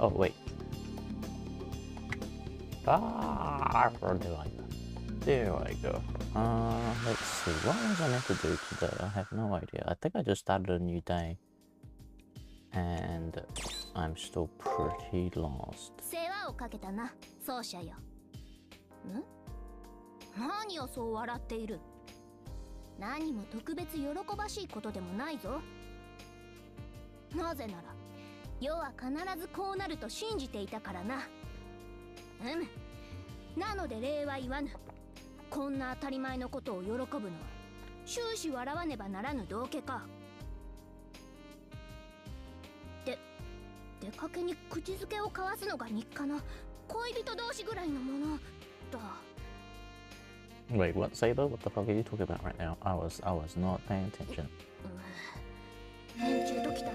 Oh, wait. Ah, where do I go? There I go. Let's see. What was I meant to do today? I have no idea. I think I just started a new day. And I'm still pretty lost. 世話をかけたな、奏者よ。何をそう笑っている？何も特別喜ばしいことでもないぞ。なぜなら、世は必ずこうなると信じていたからな。なので礼は言わぬ。こんな当たり前のことを喜ぶのは終始笑わねばならぬ道化か。出かけに口づけを交わすのが日課の恋人同士ぐらいのものだ。Wait, what, Saber? What the fuck are you talking about right now? I was not paying attention. 連中ときたら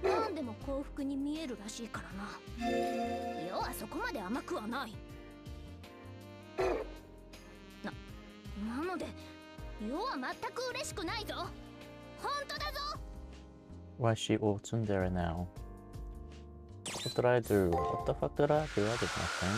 何でも幸福に見えるらしいからな。世はそこまで甘くはない。なので世は全く嬉しくないぞ。本当だぞ。 Why is she all tsundere now? What did I do? What the fuck did I do? I did nothing.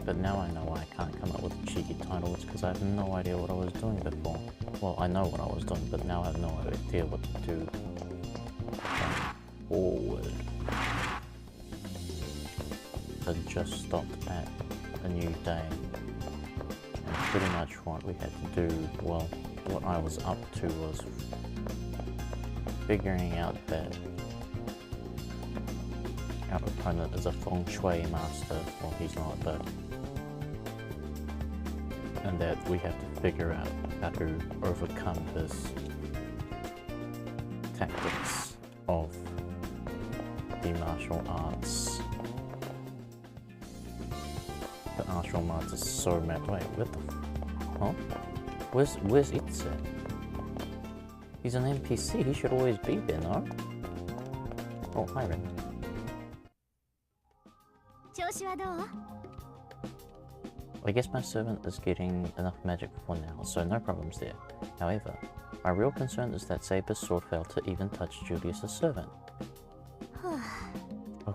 But now I know why I can't come up with cheeky titles, because I have no idea what I was doing before. Well, I know what I was doing, but now I have no idea what to do forward. I just stopped at a new day, and pretty much what we had to do, well, what I was up to was figuring out that our opponent is a feng shui master. Well, he's not, but... and that we have to figure out how to overcome his tactics of the martial arts. The martial arts is so mad. Wait, what the huh? Where's Itze? He's an NPC, he should always be there, no? Oh, hi Ren. I guess my servant is getting enough magic for now, so no problems there. However, my real concern is that Saber's sword failed to even touch Julius's servant. Oh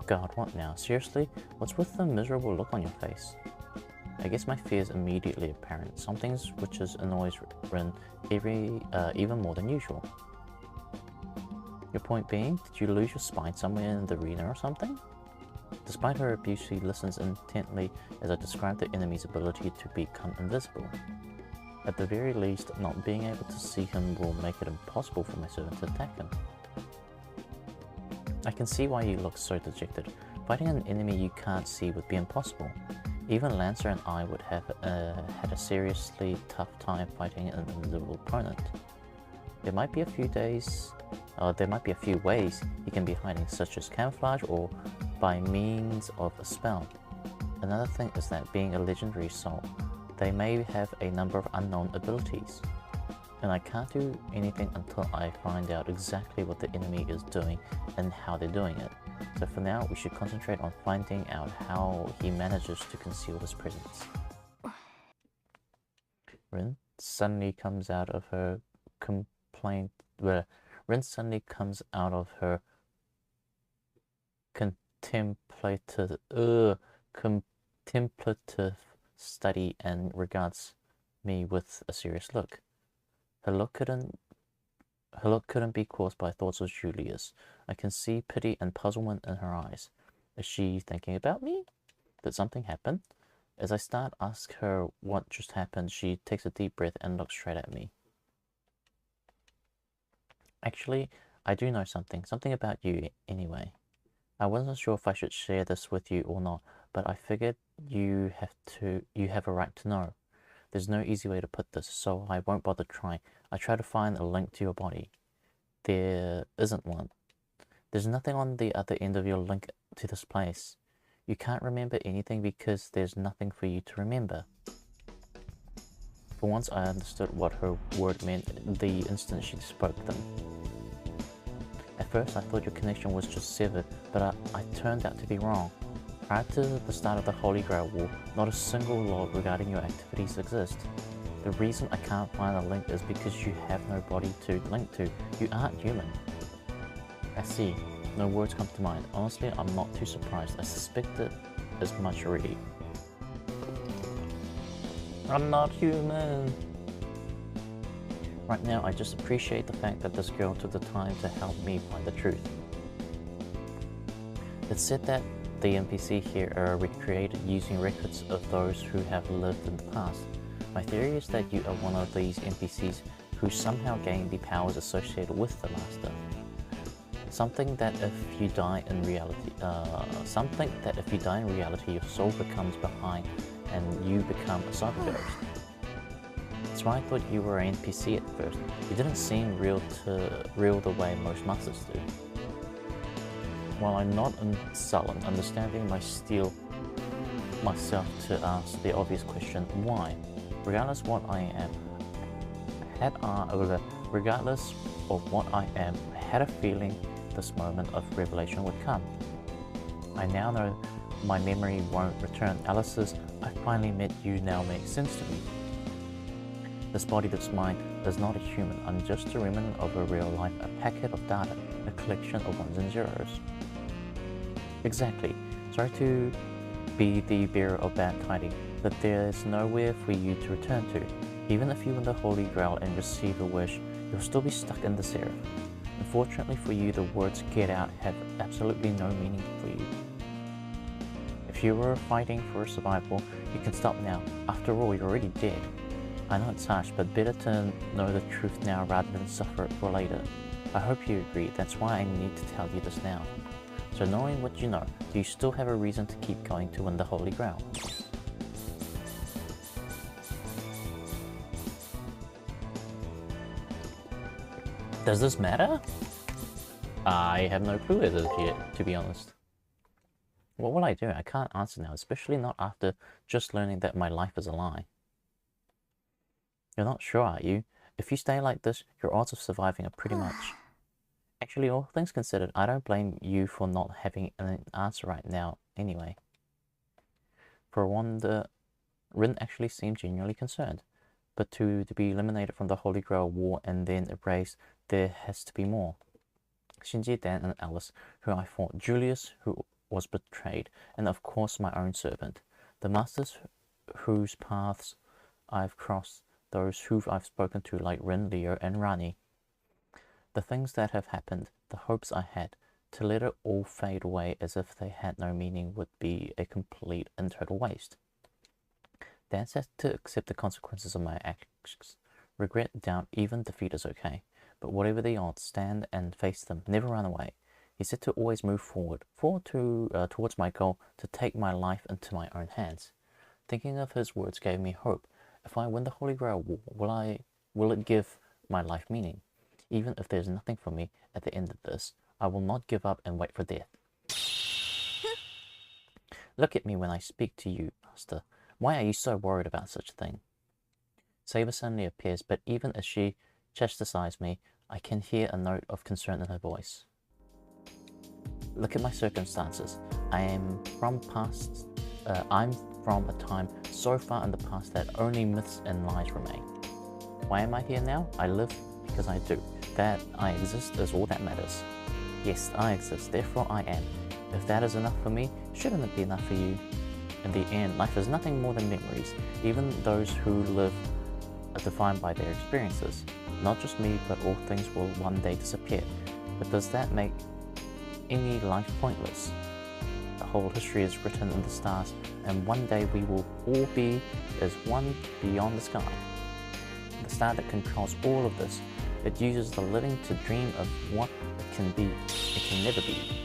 god, what now? Seriously? What's with the miserable look on your face? I guess my fear is immediately apparent. Something which annoys Rin even more than usual. Your point being, did you lose your spine somewhere in the arena or something? Despite her abuse, she listens intently as I describe the enemy's ability to become invisible. At the very least, not being able to see him will make it impossible for my servant to attack him. I can see why you look so dejected. Fighting an enemy you can't see would be impossible. Even Lancer and I would have had a seriously tough time fighting an invisible opponent. There might be a few ways he can be hiding, such as camouflage or by means of a spell. Another thing is that being a legendary soul, they may have a number of unknown abilities. And I can't do anything until I find out exactly what the enemy is doing and how they're doing it. So for now, we should concentrate on finding out how he manages to conceal his presence. Rin suddenly comes out of her contemplative study and regards me with a serious look. Her look couldn't be caused by thoughts of Julius. I can see pity and puzzlement in her eyes. Is she thinking about me? Did something happen? As I start to ask her what just happened, she takes a deep breath and looks straight at me. Actually, I do know something about you anyway. I wasn't sure if I should share this with you or not, but I figured you have a right to know. There's no easy way to put this, so I won't bother trying. I try to find a link to your body. There isn't one. There's nothing on the other end of your link to this place. You can't remember anything because there's nothing for you to remember. For once I understood what her word meant the instant she spoke them. At first I thought your connection was just severed, but I turned out to be wrong. Prior to the start of the Holy Grail War, not a single log regarding your activities exists. The reason I can't find a link is because you have no body to link to. You aren't human. I see. No words come to mind. Honestly, I'm not too surprised. I suspected as much already. I'm not human. Right now, I just appreciate the fact that this girl took the time to help me find the truth. It's said that the NPC here are recreated using records of those who have lived in the past. My theory is that you are one of these NPCs who somehow gain the powers associated with the Master. Something that if you die in reality, your soul becomes behind and you become a cyber ghost. That's why I thought you were an NPC at first. You didn't seem real the way most masters do. While I'm not sullen, understanding my steel myself to ask the obvious question, why? Regardless of what I am, I had a feeling this moment of revelation would come. I now know my memory won't return. Alice's "I finally met you" now makes sense to me. This body that's mine is not a human. I'm just a remnant of a real life, a packet of data, a collection of ones and zeros. Exactly. Sorry to be the bearer of bad tidings, but there's nowhere for you to return to. Even if you win the Holy Grail and receive a wish, you'll still be stuck in this era. Unfortunately for you, the words "get out" have absolutely no meaning for you. If you were fighting for survival, you can stop now. After all, you're already dead. I know it's harsh, but better to know the truth now rather than suffer it for later. I hope you agree. That's why I need to tell you this now. So knowing what you know, do you still have a reason to keep going to win the Holy Grail? Does this matter? I have no clue as of yet, to be honest. What will I do? I can't answer now, especially not after just learning that my life is a lie. You're not sure, are you? If you stay like this, your odds of surviving are pretty much... Actually, all things considered, I don't blame you for not having an answer right now anyway. For a wonder, Rin actually seemed genuinely concerned. But to be eliminated from the Holy Grail War and then erased, there has to be more. Shinji, Dan, and Alice, who I fought, Julius, who was betrayed, and of course my own servant. The masters whose paths I've crossed, those who I've spoken to like Rin, Leo, and Rani. The things that have happened, the hopes I had, to let it all fade away as if they had no meaning would be a complete and total waste. Dan has to accept the consequences of my actions. Regret, doubt, even defeat is okay. But whatever the odds, stand and face them, never run away. He said to always move forward towards my goal, to take my life into my own hands. Thinking of his words gave me hope. If I win the Holy Grail War, will it give my life meaning? Even if there's nothing for me at the end of this, I will not give up and wait for death. Look at me when I speak to you, Master. Why are you so worried about such a thing? Saber suddenly appears, but even as she chastises me, I can hear a note of concern in her voice. Look at my circumstances. I'm from a time so far in the past that only myths and lies remain. Why am I here now? I live because I do. That I exist is all that matters. Yes, I exist, therefore I am. If that is enough for me, shouldn't it be enough for you? In the end, life is nothing more than memories. Even those who live are defined by their experiences. Not just me, but all things will one day disappear. But does that make any life pointless? The whole history is written in the stars, and one day we will all be as one beyond the sky. The star that controls all of this, it uses the living to dream of what it can be. It can never be.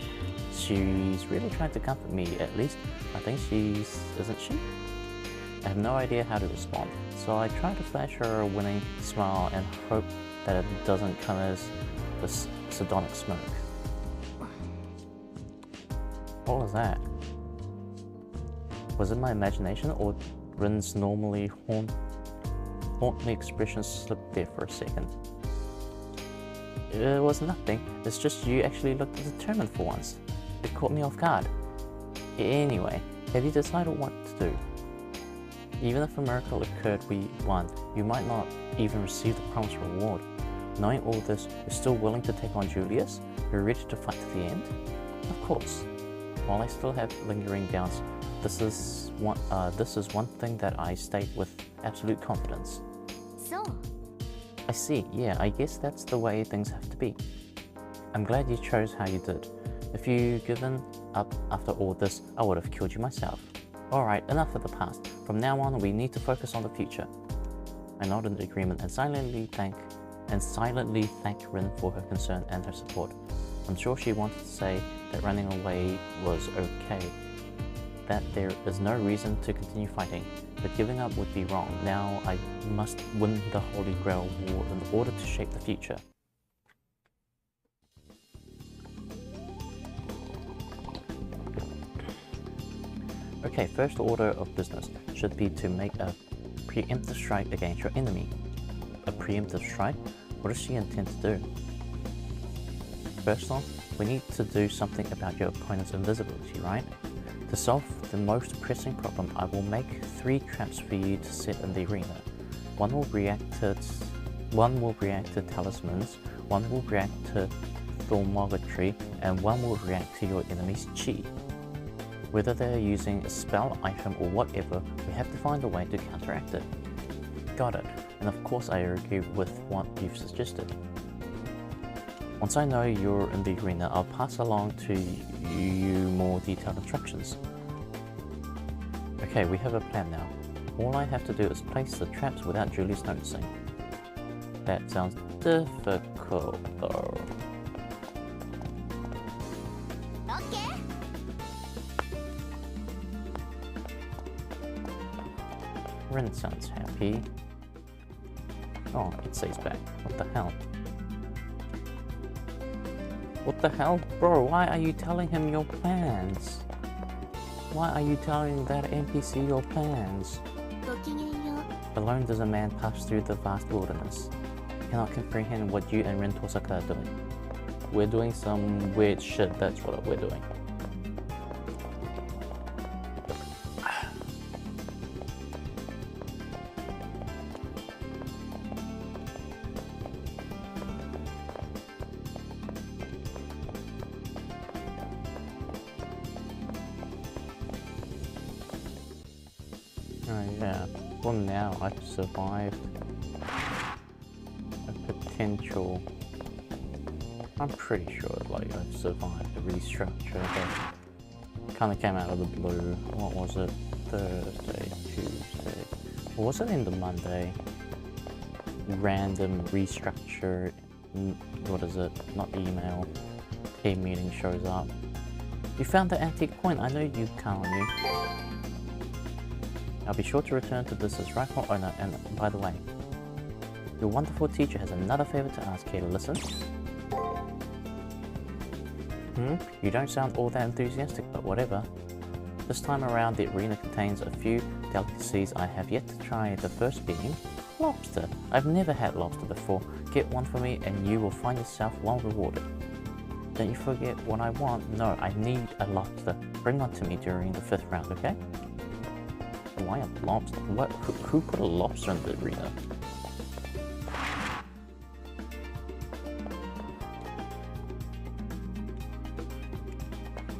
She's really trying to comfort me, at least I think isn't she? I have no idea how to respond, so I try to flash her a winning smile and hope that it doesn't come as this sardonic smoke. What was that? Was it my imagination, or Rin's normally hauntly expression slipped there for a second? It was nothing, it's just you actually looked determined for once. It caught me off guard. Anyway, have you decided what to do? Even if a miracle occurred we won, you might not even receive the promised reward. Knowing all this, you're still willing to take on Julius? You're ready to fight to the end? Of course. While I still have lingering doubts, this is one thing that I state with absolute confidence. So? I see, yeah, I guess that's the way things have to be. I'm glad you chose how you did. If you'd given up after all this, I would have killed you myself. Alright, enough of the past. From now on, we need to focus on the future. I nodded in agreement and silently thank Rin for her concern and her support. I'm sure she wanted to say that running away was okay, that there is no reason to continue fighting, but giving up would be wrong. Now I must win the Holy Grail War in order to shape the future. Okay, first order of business should be to make a preemptive strike against your enemy. A preemptive strike? What does she intend to do? First off, we need to do something about your opponent's invisibility, right? To solve the most pressing problem, I will make 3 traps for you to set in the arena. One will react to talismans, one will react to thermometry, and one will react to your enemy's chi. Whether they're using a spell, item, or whatever, we have to find a way to counteract it. Got it. And of course I agree with what you've suggested. Once I know you're in the arena, I'll pass along to you more detailed instructions. Okay, we have a plan now. All I have to do is place the traps without Julius noticing. That sounds difficult though. Okay. Rin sounds happy. Oh, it says back. What the hell? What the hell? Bro, why are you telling him your plans? Why are you telling that NPC your plans? Alone does a man pass through the vast wilderness. I cannot comprehend what you and Rin Tosaka are doing. We're doing some weird shit, that's what we're doing. Oh yeah, well now I've survived a potential, I'm pretty sure like I've survived a restructure that kind of came out of the blue. What was it? Thursday, Tuesday, or was it in the Monday? Random restructure, what is it? Not email, team meeting shows up. You found the antique coin, I know you can't you. I'll be sure to return to this as rightful owner, and by the way, your wonderful teacher has another favor to ask. Care to listen? You don't sound all that enthusiastic, but whatever. This time around, the arena contains a few delicacies I have yet to try, the first being lobster. I've never had lobster before. Get one for me and you will find yourself well rewarded. Don't you forget what I want? No, I need a lobster. Bring one to me during the 5th round, okay? Why a lobster? What? Who put a lobster in the arena?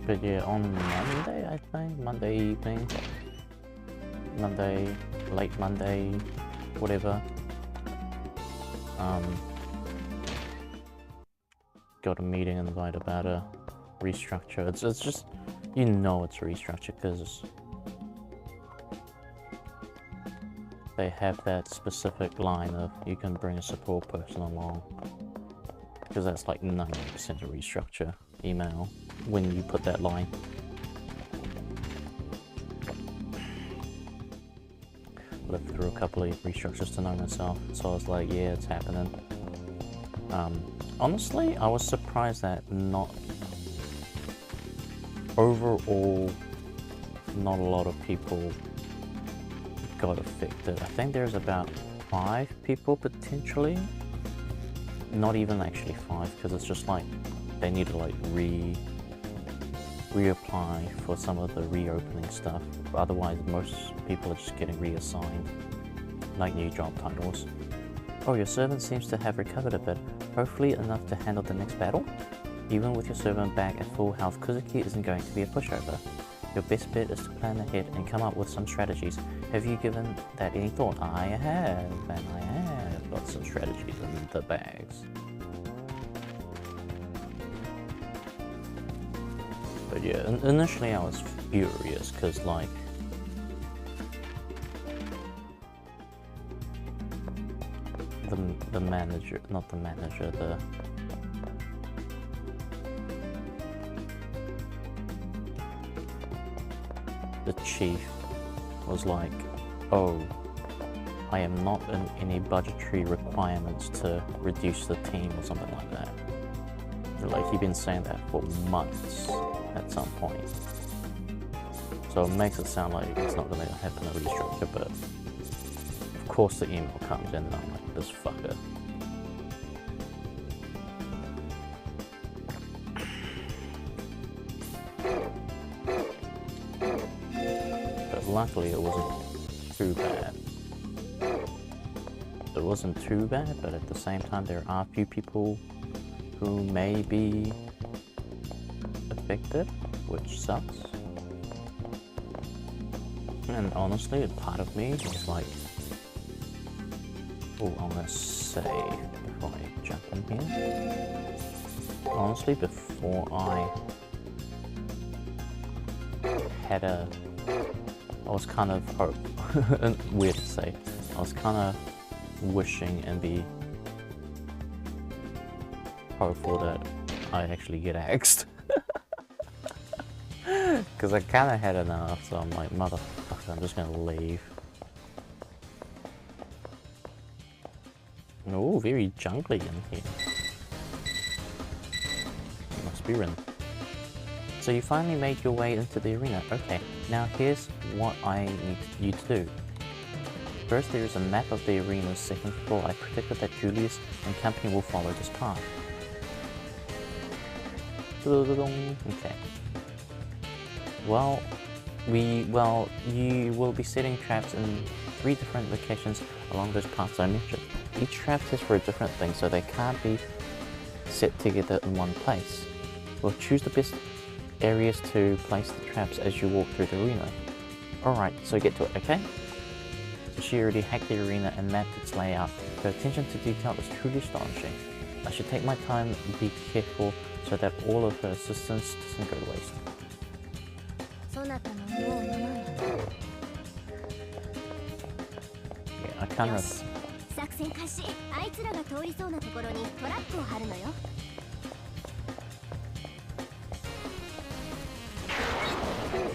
But yeah, on Monday, I think, Monday evening, Monday, late Monday, whatever, got a meeting invite about a restructure. It's just, you know it's a restructure because they have that specific line of you can bring a support person along, because that's like 90% of restructure email when you put that line. Lived through a couple of restructures to know myself, so I was like, yeah, it's happening. Honestly, I was surprised that overall not a lot of people got affected. I think there's about 5 people potentially, not even actually 5, because it's just like they need to like reapply for some of the reopening stuff. Otherwise, most people are just getting reassigned, like new job titles. Oh, your servant seems to have recovered a bit, hopefully enough to handle the next battle? Even with your servant back at full health, Kuzuki isn't going to be a pushover. Your best bet is to plan ahead and come up with some strategies. Have you given that any thought? I have, and I have got some strategies in the bags. But yeah, initially I was furious because like the manager, not the manager, the chief was like, oh, I am not in any budgetary requirements to reduce the team or something like that. Like he'd been saying that for months at some point. So it makes it sound like it's not going to happen a restructure, but of course the email comes in and I'm like, this fucker. But luckily it wasn't too bad. It wasn't too bad, but at the same time there are a few people who may be affected, which sucks. And honestly, a part of me is like, oh, I'm gonna save before I jump in here. Honestly, before I was kind of weird to say, I was kind of wishing and be hopeful that I actually get axed. Because I kind of had enough, so I'm like, motherfucker, I'm just gonna leave. Oh, very jungly in here. It must be Rin. So you finally made your way into the arena. Okay, now here's what I need you to do. First, there is a map of the arena's second floor. I predicted that Julius and company will follow this path. Okay. Well, you will be setting traps in 3 different locations along those paths I mentioned. Each trap is for a different thing, so they can't be set together in one place. We'll choose the best areas to place the traps as you walk through the arena. Alright, so get to it, okay? So she already hacked the arena and mapped its layout. Her attention to detail is truly astonishing. I should take my time and be careful so that all of her assistance doesn't go to waste. Yeah, I can't remember.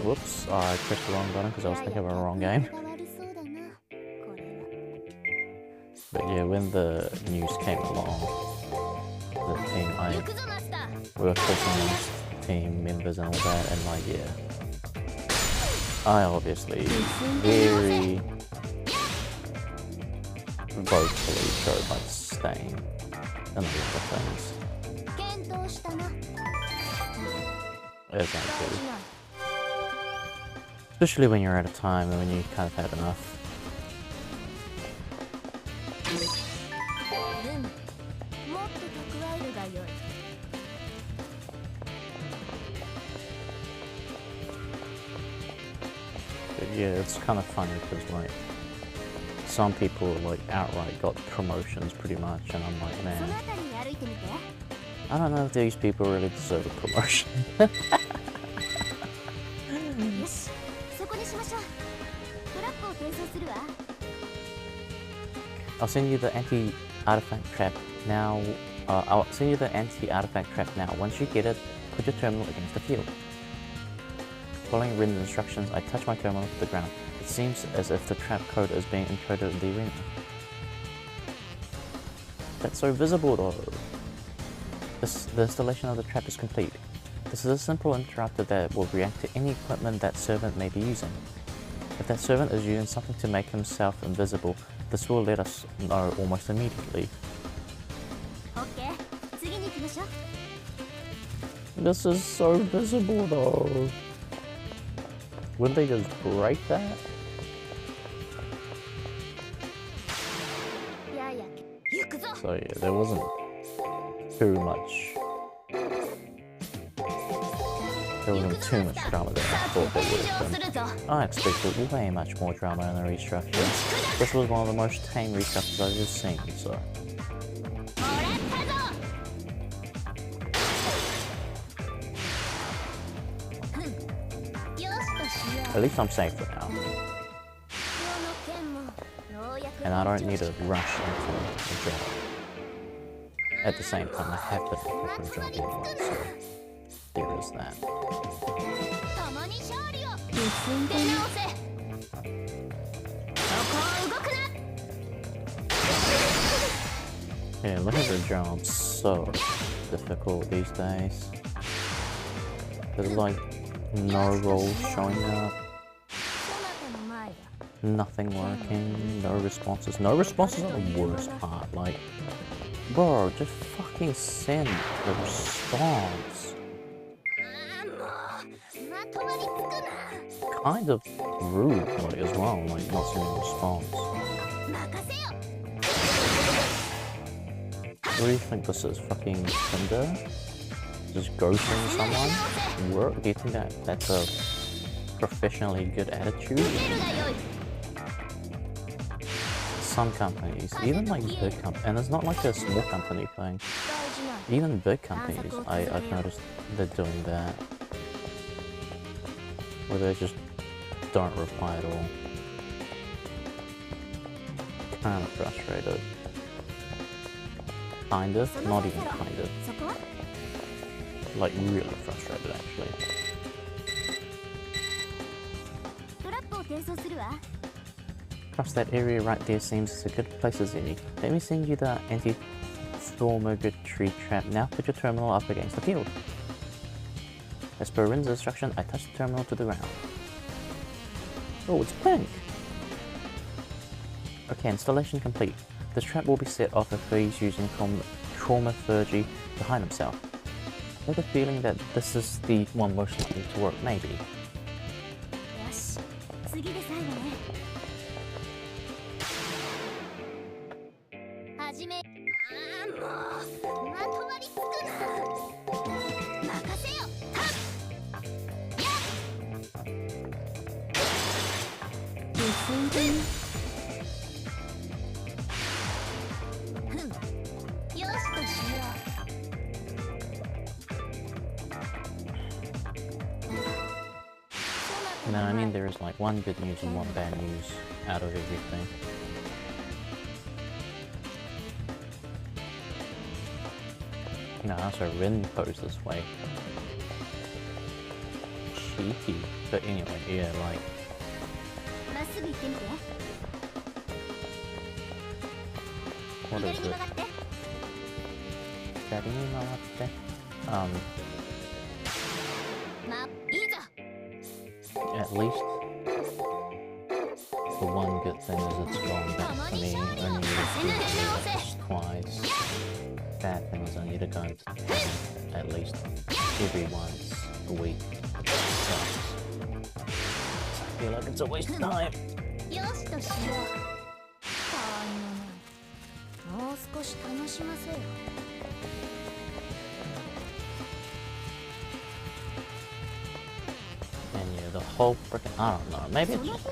Whoops, I pressed the wrong button because I was thinking of a wrong game. But yeah, when the news came along, the team, we were talking team members and all that, and like, yeah. I obviously very vocally showed my disdain and the other things. As I do. Especially when you're at a time when you kind of had enough. But yeah, it's kind of funny because like some people like outright got promotions pretty much, and I'm like, man, I don't know if these people really deserve a promotion. I'll send you the anti-artifact trap now. I'll send you the anti-artifact trap now. Once you get it, put your terminal against the field. Following Rin's instructions, I touch my terminal to the ground. It seems as if the trap code is being encoded in the arena. That's so visible though. The installation of the trap is complete. This is a simple interrupter that will react to any equipment that servant may be using. If that servant is using something to make himself invisible, this will let us know almost immediately. This is so visible though. Wouldn't they just break that? So yeah, there wasn't too much. There wasn't too much drama there I thought there would have been. I expected way much more drama in the restructure. This was one of the most tame restructures I've ever seen, so. At least I'm safe for now. And I don't need to rush into the job. At the same time, I have to finish the job anyway, so there is that. Yeah, look at the job, so difficult these days. There's like no roles showing up. Nothing working, no responses. No responses are the worst part, like, bro, just fucking send the response. Kind of rude, like, as well, like, not sending a response. What do you think this is, fucking Tinder? Just ghosting someone? Work? Do you think that that's a professionally good attitude? Some companies, even like big companies, and it's not like a small company thing, even big companies, I've noticed they're doing that, where they just don't reply at all. Kind of frustrated. Kind of, not even kind of. Like really frustrated actually. Perhaps that area right there seems as a good place as any. Let me send you the anti-thaumaturgy trap. Now put your terminal up against the field. As per Rin's instruction, I touch the terminal to the ground. Oh, it's pink! Okay, installation complete. This trap will be set off if he's using thaumaturgy to hide himself. I have a feeling that this is the one most likely to work, maybe. And then I mean there is like one good news and one bad news out of everything. No, that's a Rin pose this way. Cheeky. But anyway, yeah, like... What is it? At least the one good thing is it's gone back for me. Only need to do it twice. Bad thing is I need to go into at least every once a week. Sucks. I feel like it's a waste of time. And yeah, the whole frickin' I don't know, maybe it's just...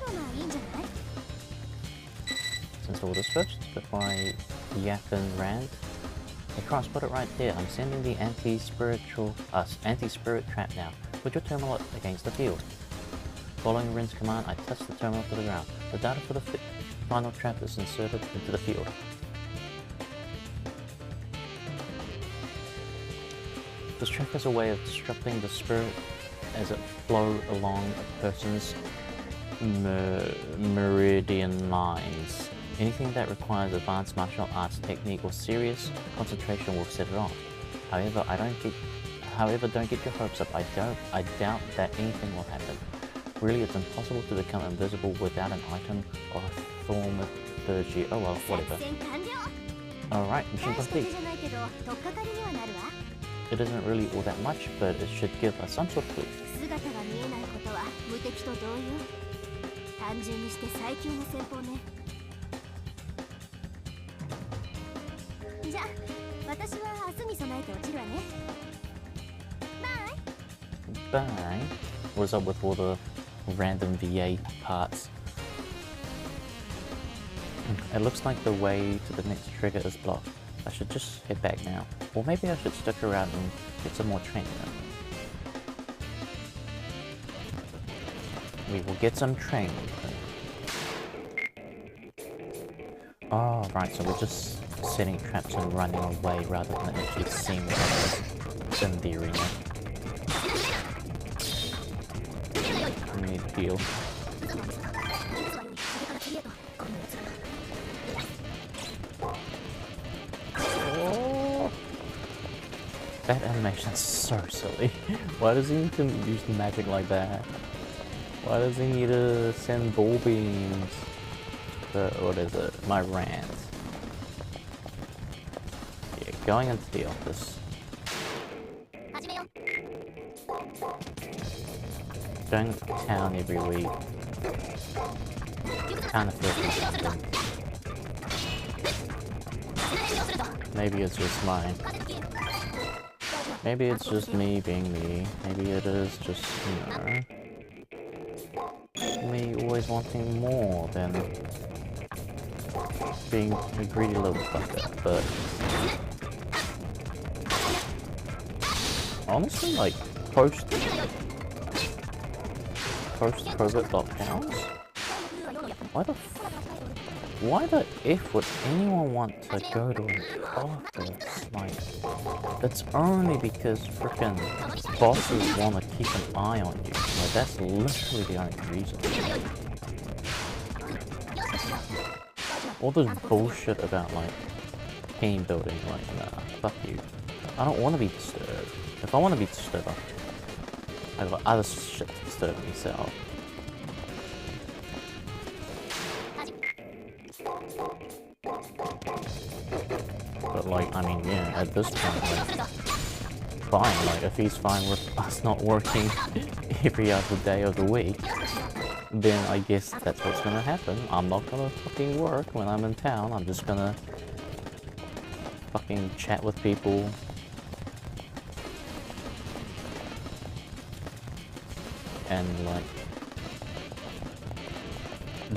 Since all this first, before I yap and rant, hey Cross, put it right there. I'm sending the anti-spirit trap now. Put your terminal up against the field. Following Rin's command, I touch the terminal to the ground. The data for the final trap is inserted into the field. This trap has a way of disrupting the spirit as it flows along a person's meridian lines. Anything that requires advanced martial arts technique or serious concentration will set it off. However, don't get your hopes up. I doubt that anything will happen. Really, it's impossible to become invisible without an item or a thaumaturgy. Oh well, whatever. Alright, mission complete. it isn't really all that much, but it should give us some sort of clue. 姿が見えないことは無敵と同様。単純にして最強の戦法ね。じゃあ私は明日に備えて落ちるわね。バイ。 Bye. What's up with all the random VA parts? It looks like the way to the next trigger is blocked. I should just head back now. Or maybe I should stick around and get some more training. We will get some training. Oh, right, so we're just setting traps and running away rather than actually seeing others in the arena. I need to heal. Oh. That animation's so silly. Why does he need to use magic like that? Why does he need to send ball beams? What is it? My rant. Yeah, going into the office. Going to town every week. Kind of feels redundant. Maybe it's just mine. Maybe it's just me being me. Maybe it is just, you know, me always wanting more than being a greedy little fucker, but honestly, like, post-COVID lockdowns, why the F would anyone want to go to an office? Like, it's only because frickin' bosses want to keep an eye on you. Like, that's literally the only reason. All this bullshit about, like, team building, like, nah, fuck you. I don't want to be disturbed. If I want to be disturbed, I've got other shit to disturb me, so... But, like, I mean, yeah, at this point, like, fine, like, if he's fine with us not working every other day of the week, then I guess that's what's gonna happen. I'm not gonna fucking work when I'm in town. I'm just gonna fucking chat with people. And, like,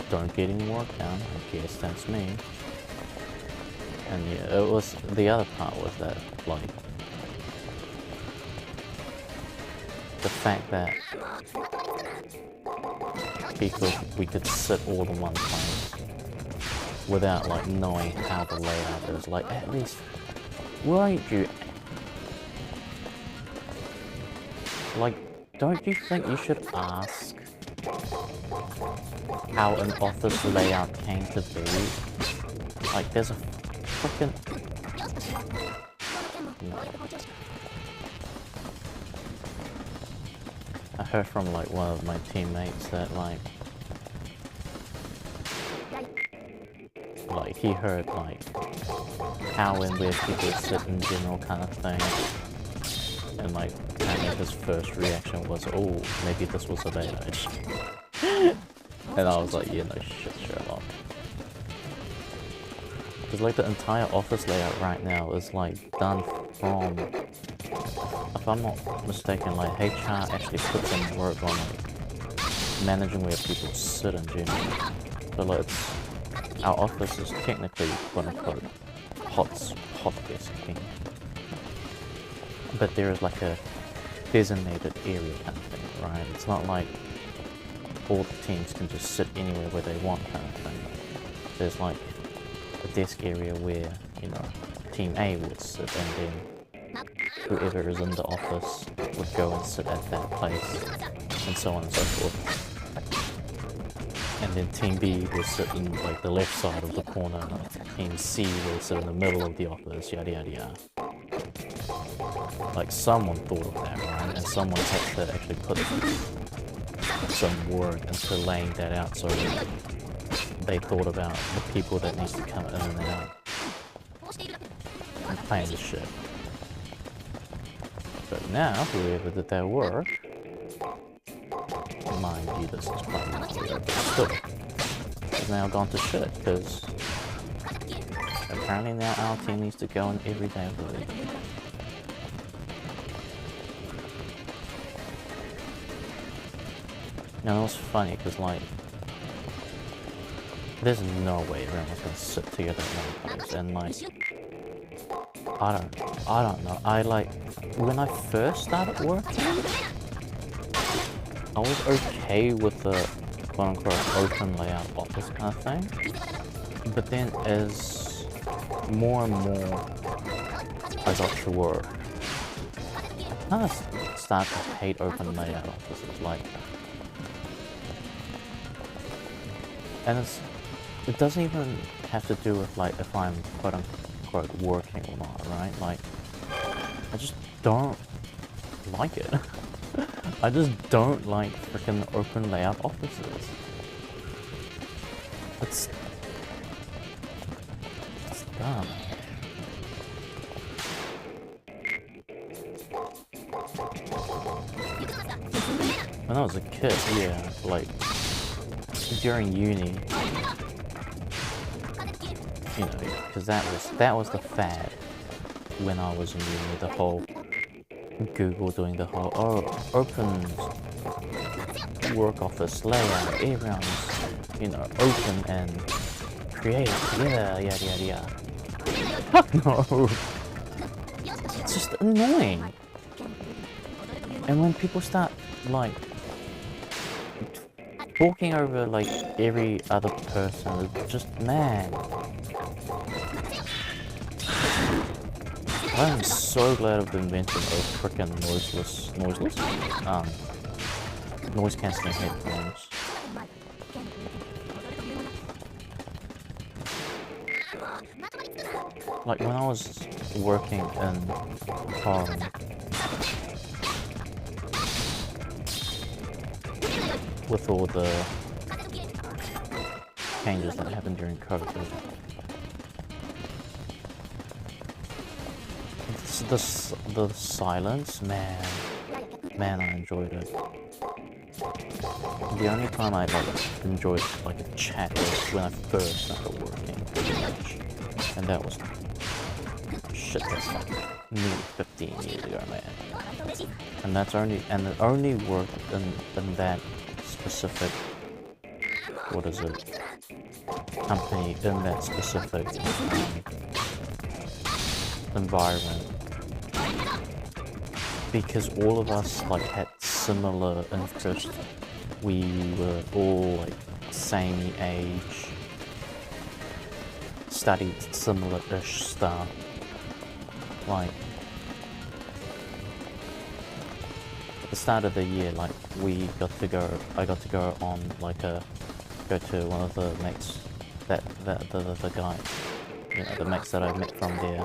don't get any work done. I guess that's me. And yeah, it was, the other part was that, like, the fact that we could sit all in one place without, like, knowing how the layout is. Like, at least, won't you, like, don't you think you should ask how an office layout came to be? Like, there's a frickin'... No. I heard from, like, one of my teammates that, like, he heard, like, how and where people sit in general kind of thing. And, like, kind of his first reaction was, oh, maybe this was a bad idea. And I was like, yeah, no shit, Sherlock. Because, like, the entire office layout right now is, like, done from, if I'm not mistaken, like, HR actually puts in work on, like, managing where people sit in general. So, like, our office is technically, quote-unquote, hot desking. But there is, like, a designated area kind of thing, right? It's not like all the teams can just sit anywhere where they want kind of thing. There's, like, a desk area where, you know, Team A would sit, and then whoever is in the office would go and sit at that place, and so on and so forth. And then Team B would sit in, like, the left side of the corner, Team C would sit in the middle of the office, yada yada yada. Like, someone thought of that, right? And someone had to actually put some work into laying that out, so they thought about the people that need to come in and out and plan the shit. But now, whoever did that work, mind you, this is quite clear, but still, has now gone to shit, because apparently now our team needs to go on every day of the week. Now, it was funny, because, like, there's no way everyone's gonna sit together at one place, and, like, I don't know, when I first started working, I was okay with the quote-unquote open layout office kind of thing, but then as more and more I got to work, I kind of started to hate open layout offices, like, and it doesn't even have to do with, like, if I'm quote-unquote working or not, right? Like, I just don't like it. I just don't like freaking open layout offices. It's dumb. When I was a kid, yeah, like, during uni, you know, because that was the fad when I was in uni, the whole Google doing the whole, open work office layout, everyone's, you know, open and creative, yeah, yada yada yada. Fuck no! It's just annoying. And when people start, like, talking over, like, every other person, it's just, man. I am so glad of the invention of frickin' noise cancelling headphones. Like, when I was working in foreign, with all the changes that happened during COVID, the silence, man, I enjoyed it. The only time I, like, enjoyed, like, a chat was when I first started working, and that was, shit, that's like nearly 15 years ago, man. And it only worked in that specific, what is it, company, in that specific environment, because all of us, like, had similar interests. We were all, like, same age, studied similar-ish stuff. Like, at the start of the year, like, I got to go on, like, go to one of the mates, the guy, you know, the mates that I met from their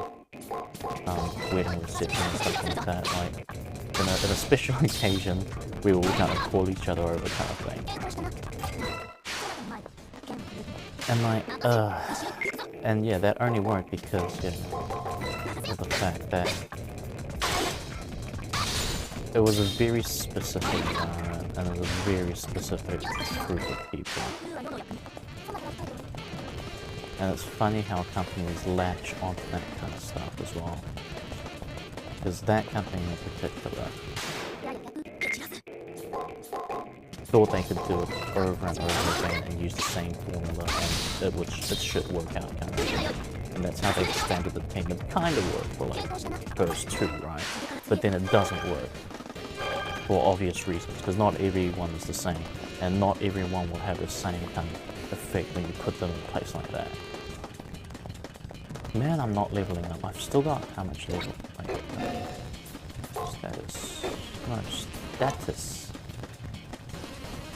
wedding reception and stuff like that. Like, in a special occasion, we will kind of call each other over, kind of thing. And, like, and yeah, that only worked because, you know, of the fact that it was a very specific environment, and it was a very specific group of people. And it's funny how companies latch onto that kind of stuff as well. Because that company in particular thought they could do it over and over again and use the same formula, and it should work out, kind of thing. And that's how they expanded the team. It kind of worked for, like, first two, right? But then it doesn't work for obvious reasons, because not everyone is the same, and not everyone will have the same kind of effect when you put them in a place like that. Man, I'm not leveling up. I've still got how much level? Like, status. No, status.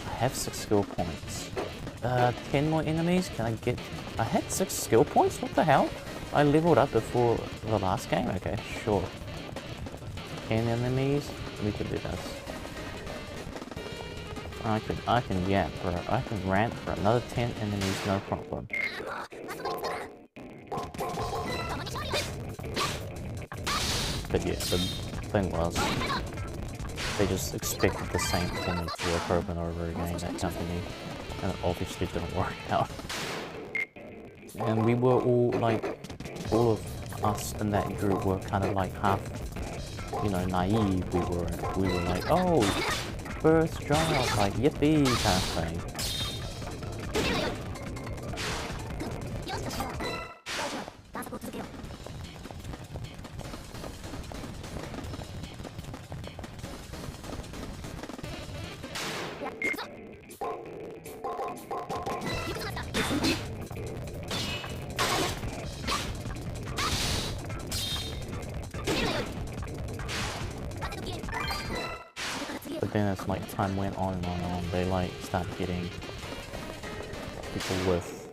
I have 6 skill points. 10 more enemies? Can I get... I had 6 skill points? What the hell? I leveled up before the last game? Okay, sure. 10 enemies? We can do this. I can rant for another 10 enemies, no problem. But yeah, thing was, they just expected the same thing to work over and over again, that company, and it obviously didn't work out. And we were all like, all of us in that group were kind of like half, you know, naive. We were like, oh, first job, like yippee kind of thing. But then as like time went on and on, they like started getting people with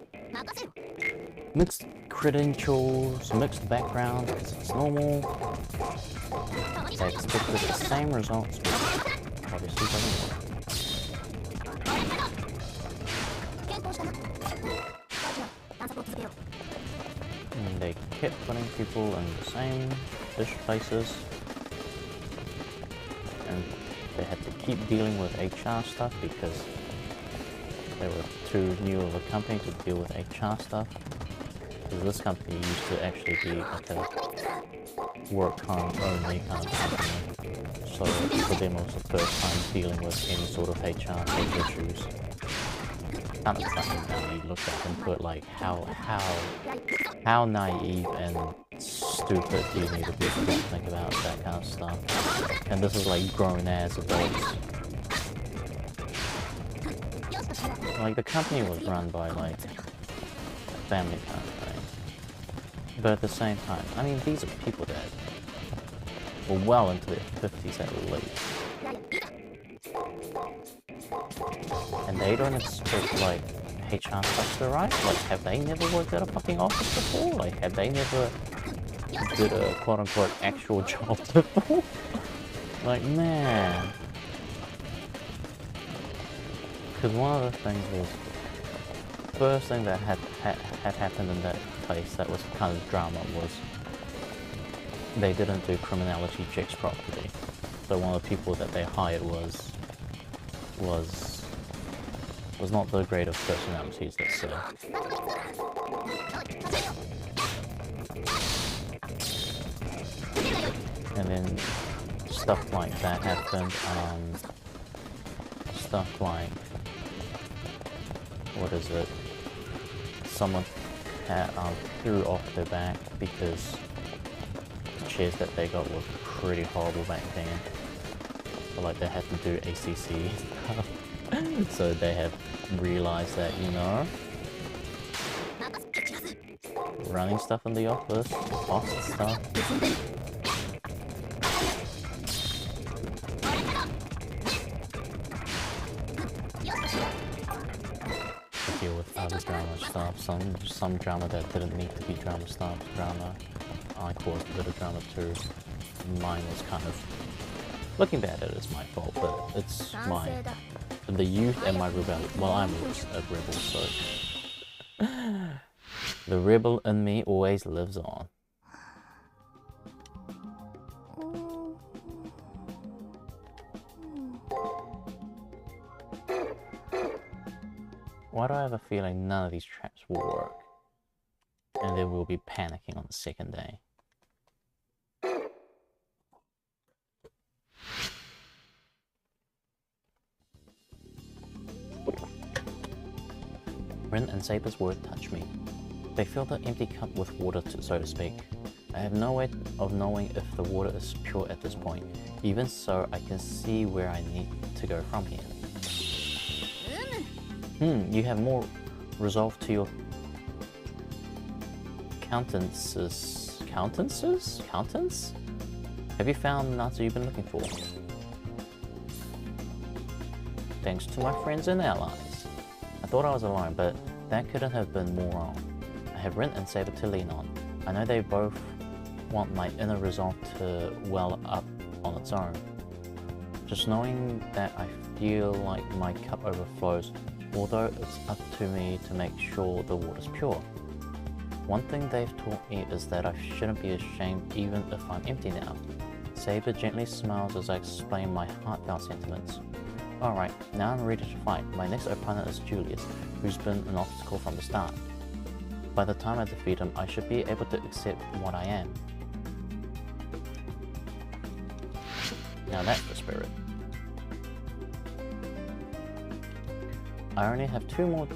mixed credentials, mixed backgrounds, because it's normal. They expected the same results, but obviously doesn't work. And they kept putting people in the same dish places, and they had to keep dealing with HR stuff because they were too new of a company to deal with HR stuff. Because this company used to actually be like a work-home only kind of company. So for them it was the first time dealing with any sort of HR issues. Kind of funny now you look back and put like how naive and stupid do you need to be to think about that kind of stuff. And this is like grown ass adults. Like the company was run by like a family kind of thing. But at the same time, I mean these are people that were well into their 50s at least. And they don't expect like HR stuff to right? Like have they never worked at a fucking office before? Like have they never did a quote unquote actual job before? Like man. Because one of the things was, first thing that had happened in that place that was kind of drama was they didn't do criminality checks properly. So one of the people that they hired was not the greatest personalities, let's say. And then stuff like that happened. Stuff like, what is it? Someone had, threw off their back because the chairs that they got were pretty horrible back then. So like they had to do ACC stuff. So they have realized that, you know, running stuff in the office costs stuff. Deal with other drama stuff, some drama that didn't need to be drama stuff, drama. I caused a bit of drama too. Mine was kind of, looking back at it, it's my fault, but it's the youth and my rebellion. Well, I'm a rebel, so the rebel in me always lives on. Why do I have a feeling none of these traps will work? And then we'll be panicking on the second day. Rin and Saber's word touched me. They filled the empty cup with water, so to speak. I have no way of knowing if the water is pure at this point. Even so, I can see where I need to go from here. You have more resolve to your countenances. Countenance? Have you found the answer you've been looking for? Thanks to my friends and allies. I thought I was alone, but that couldn't have been more wrong. I have Rin and Saber to lean on. I know they both want my inner resolve to well up on its own. Just knowing that I feel like my cup overflows, although it's up to me to make sure the water's pure. One thing they've taught me is that I shouldn't be ashamed even if I'm empty now. Saber gently smiles as I explain my heartfelt sentiments. Alright, now I'm ready to fight. My next opponent is Julius, who's been an obstacle from the start. By the time I defeat him, I should be able to accept what I am. Now that's the spirit. I only have 2 more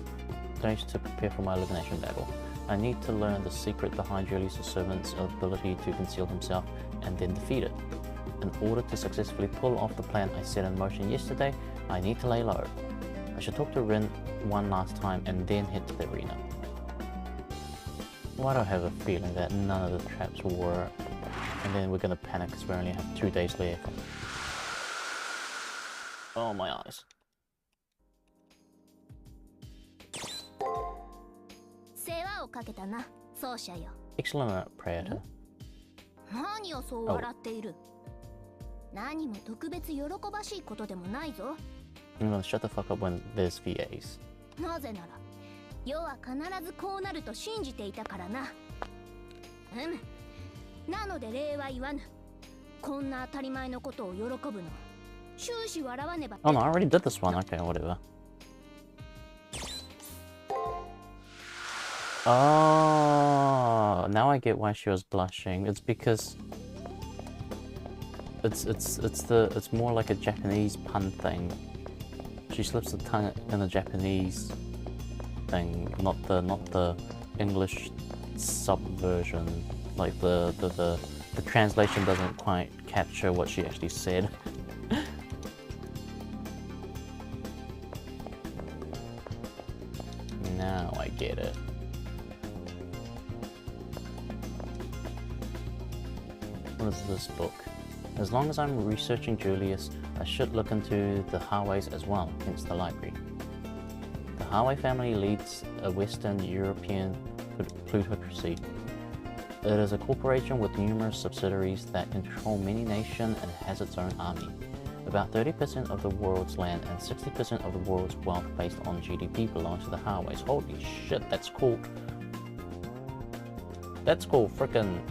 days to prepare for my elimination battle. I need to learn the secret behind Julius' servant's ability to conceal himself and then defeat it. In order to successfully pull off the plan I set in motion yesterday, I need to lay low. I should talk to Rin one last time and then head to the arena. Why do I have a feeling that none of the traps will work, and then we're gonna panic because we only have 2 days left. Oh my eyes. Excellent, Praetor. 何をそう笑っている。何も特別喜ばしいことでもないぞ。I'm gonna shut the fuck up when there's VAs. なぜなら、世は必ずこうなると信じていたからな。なので礼は言わぬ。こんな当たり前のことを喜ぶの。終始笑わねば。Oh no, I already did this one. Okay, whatever. Oh, now I get why she was blushing. It's because it's more like a Japanese pun thing. She slips the tongue in a Japanese thing, not the English subversion. Like the translation doesn't quite capture what she actually said. Now I get it. What is this book? As long as I'm researching Julius, I should look into the Haways as well, hence the library. The Hawaii family leads a Western European plutocracy. It is a corporation with numerous subsidiaries that control many nations and has its own army. About 30% of the world's land and 60% of the world's wealth based on GDP belongs to the Haways. Holy shit, that's cool. That's cool, frickin'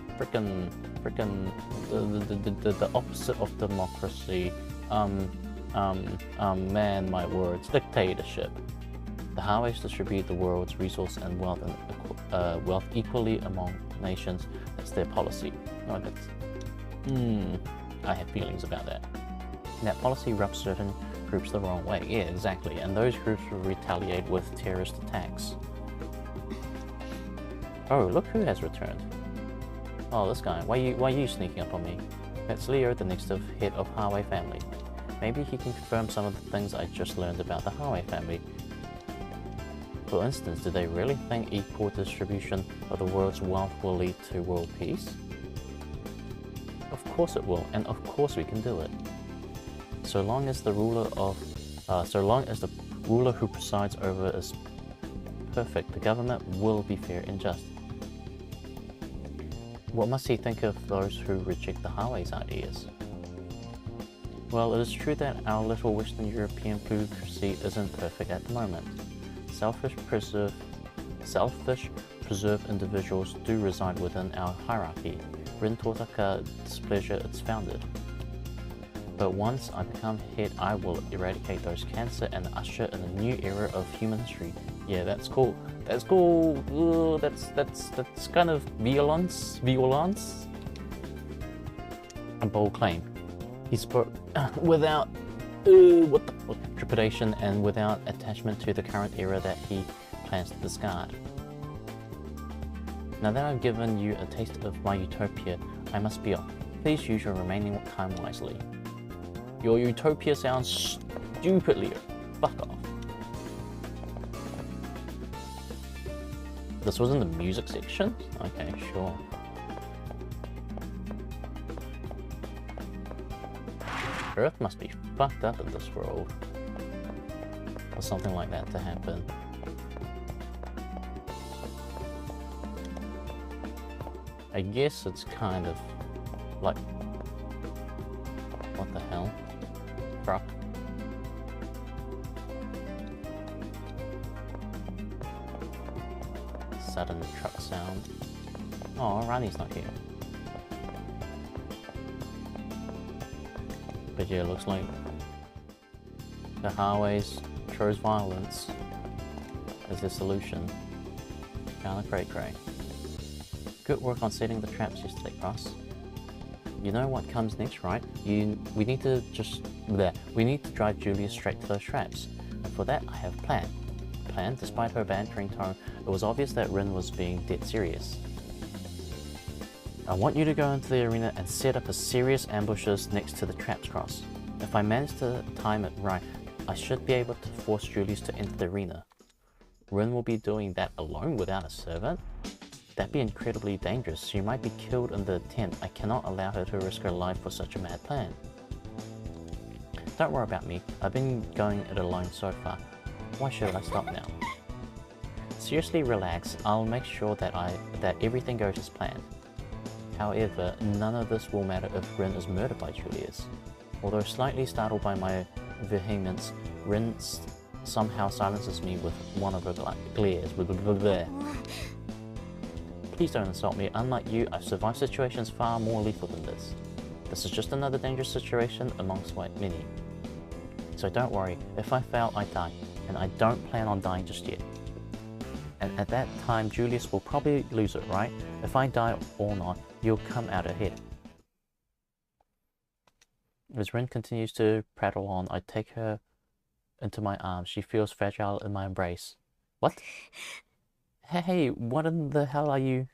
the opposite of democracy. Man, my words, dictatorship. The Haways distribute the world's resource and wealth equally among nations. That's their policy. No, that's I have feelings about that. That policy rubs certain groups the wrong way. Yeah, exactly. And those groups will retaliate with terrorist attacks. Oh, look who has returned. Oh, this guy. Why are you sneaking up on me? That's Leo, the next head of Hawaii family. Maybe he can confirm some of the things I just learned about the Hawaii family. For instance, do they really think equal distribution of the world's wealth will lead to world peace? Of course it will, and of course we can do it. So long as the ruler who presides over is perfect, the government will be fair and just. What must he think of those who reject the Hawaii's ideas? Well, it is true that our little Western European plutocracy isn't perfect at the moment. Selfish, preserved individuals do reside within our hierarchy. Rin Totaka displeasure it's founded. But once I become head, I will eradicate those cancer and usher in a new era of human history. Yeah, that's cool. That's cool. Ooh, that's kind of violence. A bold claim. He spoke without trepidation and without attachment to the current era that he plans to discard. Now that I've given you a taste of my utopia, I must be off. Please use your remaining time wisely. Your utopia sounds stupid, Leo. Fuck off. This was in the music section? Okay, sure. Earth must be fucked up in this world for something like that to happen. I guess it's kind of like, what the hell? Truck. Sudden truck sound. Oh, Rani's not here. But yeah, it looks like the highways chose violence as their solution. Kinda cray-cray. Good work on setting the traps yesterday, Cross. You know what comes next, right? We need to drive Julius straight to those traps. And for that, I have a plan. Despite her bantering tone, it was obvious that Rin was being dead serious. I want you to go into the arena and set up a serious ambushes next to the traps, Cross. If I manage to time it right, I should be able to force Julius to enter the arena. Rin will be doing that alone without a servant? That'd be incredibly dangerous. She might be killed in the attempt. I cannot allow her to risk her life for such a mad plan. Don't worry about me. I've been going it alone so far. Why should I stop now? Seriously, relax. I'll make sure that everything goes as planned. However, none of this will matter if Rin is murdered by Julius. Although slightly startled by my vehemence, Rin somehow silences me with one of her glares. Please don't insult me. Unlike you, I've survived situations far more lethal than this. This is just another dangerous situation amongst many. So don't worry, if I fail, I die. And I don't plan on dying just yet. And at that time, Julius will probably lose it, right? If I die or not, you'll come out ahead. As Rin continues to prattle on, I take her into my arms. She feels fragile in my embrace. What? Hey, what in the hell are you?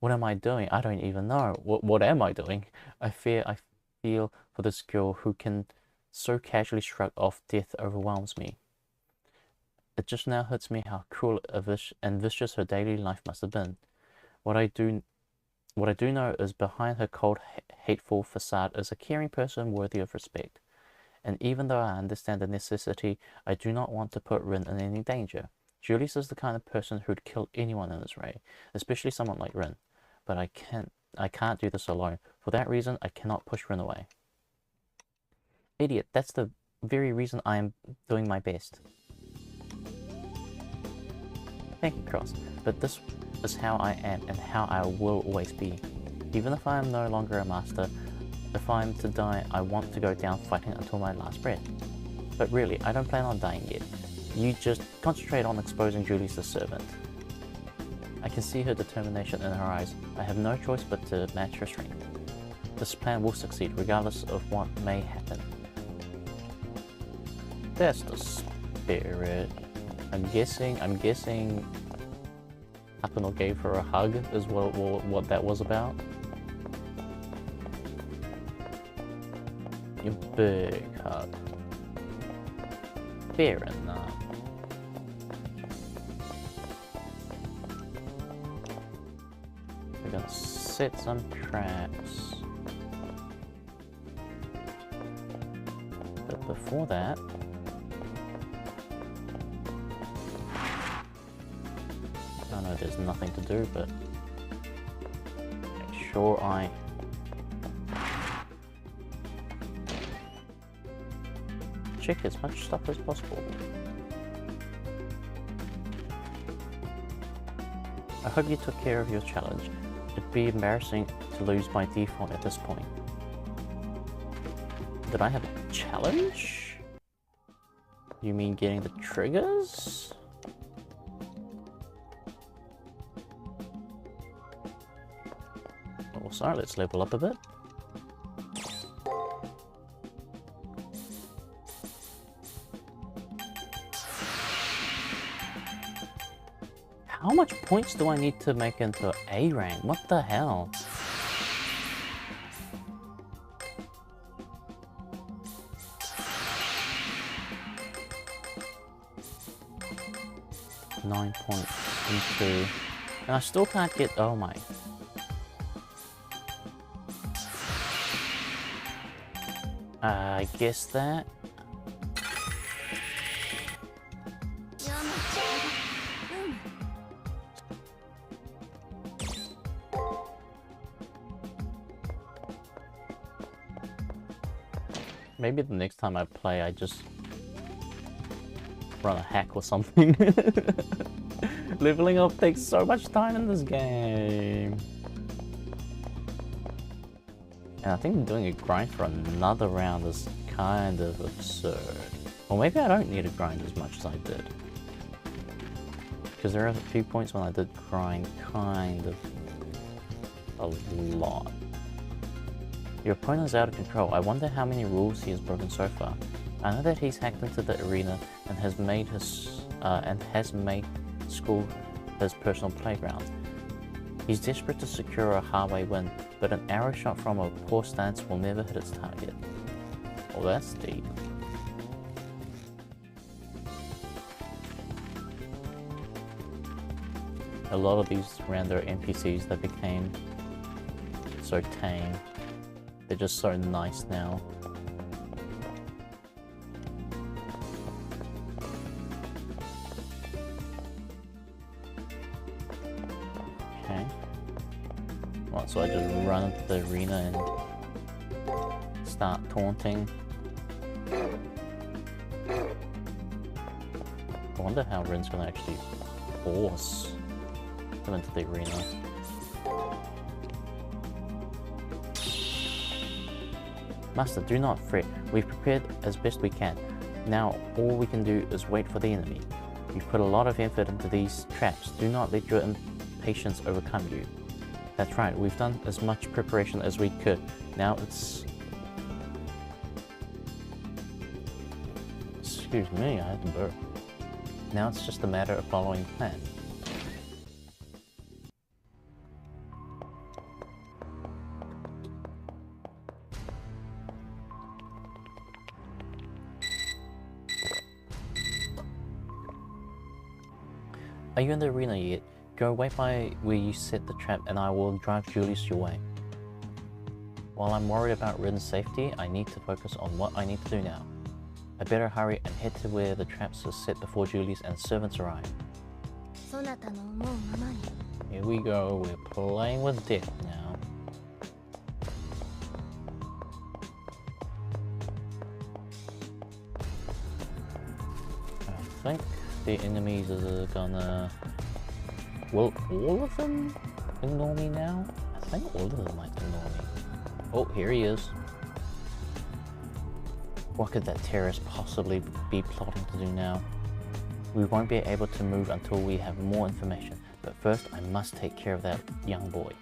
What am I doing? I don't even know. What am I doing? I feel for this girl who can so casually shrug off death overwhelms me. It just now hits me how cruel and vicious her daily life must have been. What I do know is behind her cold, hateful facade is a caring person worthy of respect. And even though I understand the necessity, I do not want to put Rin in any danger. Julius is the kind of person who'd kill anyone in his way, especially someone like Rin. But I can't do this alone. For that reason, I cannot push Rin away. Idiot, that's the very reason I am doing my best. Thank you, Cross, but this is how I am and how I will always be. Even if I am no longer a master, if I am to die, I want to go down fighting until my last breath. But really, I don't plan on dying yet. You just concentrate on exposing Julius the servant. I can see her determination in her eyes. I have no choice but to match her strength. This plan will succeed, regardless of what may happen. That's the spirit. I'm guessing Hakuno gave her a hug is what that was about. Your big hug. Fair enough. We're gonna set some traps. But before that, I know there's nothing to do, but make sure I check as much stuff as possible. I hope you took care of your challenge. It'd be embarrassing to lose by default at this point. Did I have a challenge? You mean getting the triggers? Oh, sorry, let's level up a bit. How much points do I need to make into A rank? What the hell? $9 points into... And I still can't get... Oh my... I guess that... Maybe the next time I play, I just run a hack or something. Leveling up takes so much time in this game. And I think doing a grind for another round is kind of absurd. Or maybe I don't need to grind as much as I did. Because there are a few points when I did grind kind of a lot. Your opponent is out of control. I wonder how many rules he has broken so far. I know that he's hacked into the arena and has made school his personal playground. He's desperate to secure a highway win, but an arrow shot from a poor stance will never hit its target. Well, that's deep. A lot of these random NPCs that became so tame, they're just so nice now. Okay. Well, so I just run into the arena and start taunting. I wonder how Rin's gonna actually force them into the arena. Master, do not fret. We've prepared as best we can. Now all we can do is wait for the enemy. You've put a lot of effort into these traps. Do not let your impatience overcome you. That's right, we've done as much preparation as we could. Now it's... Excuse me, I had to burp. Now it's just a matter of following the plan. Are you in the arena yet? Go wait by where you set the trap and I will drive Julius your way. While I'm worried about Rin's safety, I need to focus on what I need to do now. I better hurry and head to where the traps are set before Julius and servants arrive. Here we go, we're playing with death now. I think the enemies are gonna... Will all of them ignore me now? I think all of them might ignore me. Oh, here he is. What could that terrorist possibly be plotting to do now? We won't be able to move until we have more information, but first I must take care of that young boy.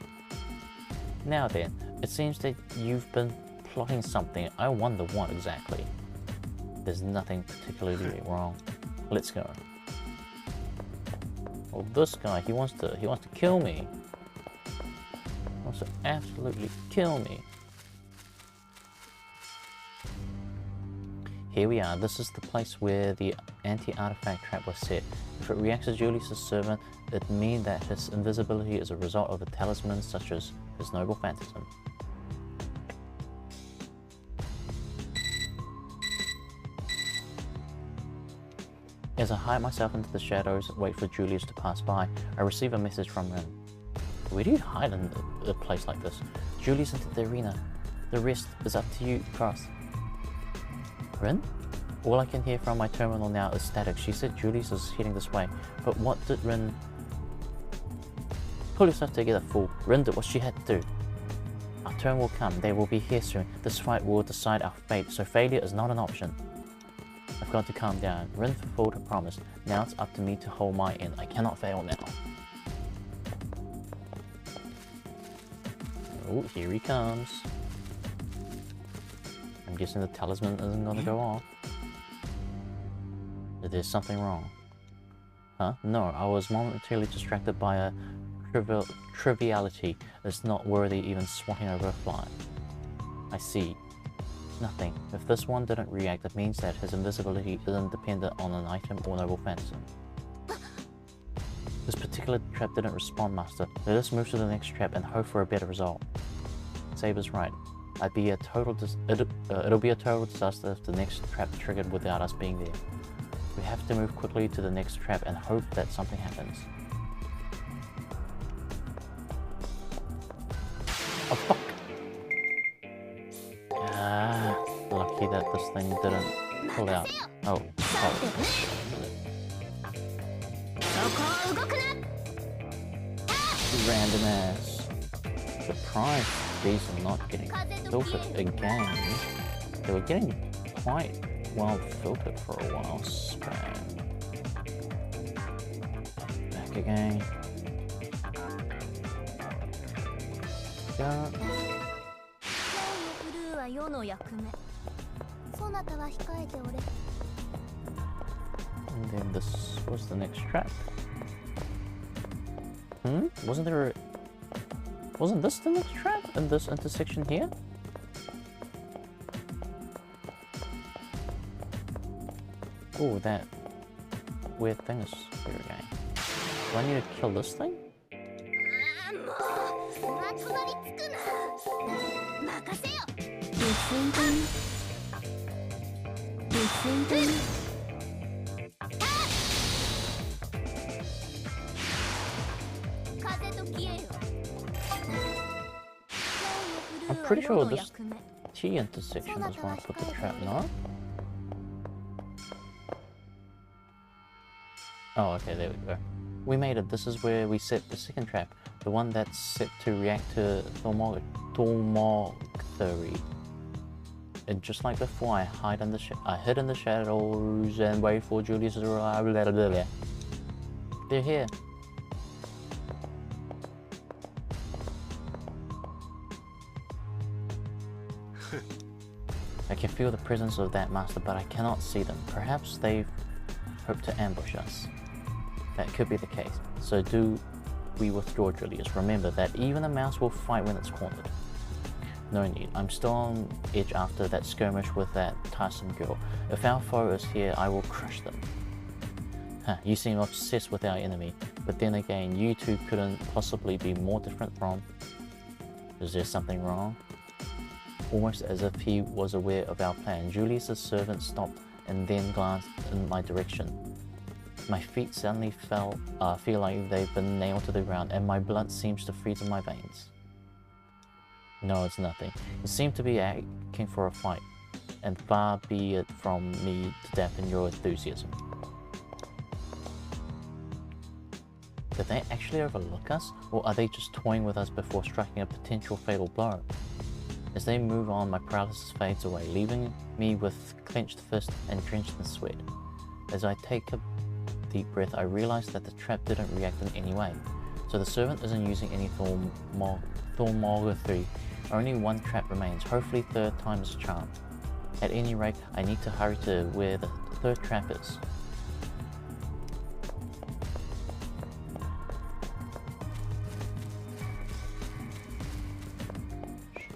Now then, it seems that you've been plotting something. I wonder what exactly. There's nothing particularly wrong. Let's go. Well, this guy, he wants to kill me. He wants to absolutely kill me. Here we are. This is the place where the anti-artifact trap was set. If it reacts as Julius' servant, it means that his invisibility is a result of a talisman such as his noble phantasm. As I hide myself into the shadows and wait for Julius to pass by, I receive a message from Rin. Where do you hide in a place like this? Julius entered the arena. The rest is up to you, Cross. Rin? All I can hear from my terminal now is static. She said Julius is heading this way, but what did Rin... Pull yourself together, fool. Rin did what she had to do. Our turn will come. They will be here soon. This fight will decide our fate, so failure is not an option. I've got to calm down. Rin fulfilled her promise. Now it's up to me to hold my end. I cannot fail now. Oh, here he comes. I'm guessing the talisman isn't going to go off. There's something wrong. Huh? No, I was momentarily distracted by a triviality that's not worthy even swatting over a fly. I see. Nothing. If this one didn't react, it means that his invisibility isn't dependent on an item or noble phantasm. This particular trap didn't respond, Master. Let us move to the next trap and hope for a better result. Saber's right. It'll be a total disaster if the next trap triggered without us being there. We have to move quickly to the next trap and hope that something happens. Oh fuck! Ah, lucky that this thing didn't pull out. Oh. Random ass. Surprise. These are not getting filtered again. They were getting quite well filtered for a while. Spam. Back again. Yeah. ブルーは世の役目。そなたは控えておれ。 And then this was the next trap. Wasn't this the next trap in this intersection here? Oh, that weird thing is here again. Do I need to kill this thing? I'm pretty sure this T intersection is where I put the trap, no? Oh, okay, there we go. We made it. This is where we set the second trap. The one that's set to react to Thormog theory. And just like before, I hid in the shadows and wait for Julius to arrive. They're here. I can feel the presence of that master, but I cannot see them. Perhaps they've hoped to ambush us. That could be the case. So do we withdraw, Julius? Remember that even a mouse will fight when it's cornered. No need. I'm still on edge after that skirmish with that tiresome girl. If our foe is here, I will crush them. Huh, you seem obsessed with our enemy, but then again, you two couldn't possibly be more different from... Is there something wrong? Almost as if he was aware of our plan, Julius's servant stopped and then glanced in my direction. My feet suddenly feel like they've been nailed to the ground, and my blood seems to freeze in my veins. No, it's nothing. You seem to be asking for a fight, and far be it from me to dampen your enthusiasm. Did they actually overlook us, or are they just toying with us before striking a potential fatal blow? As they move on, my paralysis fades away, leaving me with clenched fist and drenched in sweat. As I take a deep breath, I realize that the trap didn't react in any way. So the servant isn't using any Thormog. Only one trap remains, hopefully third time is a charm. At any rate, I need to hurry to where the third trap is.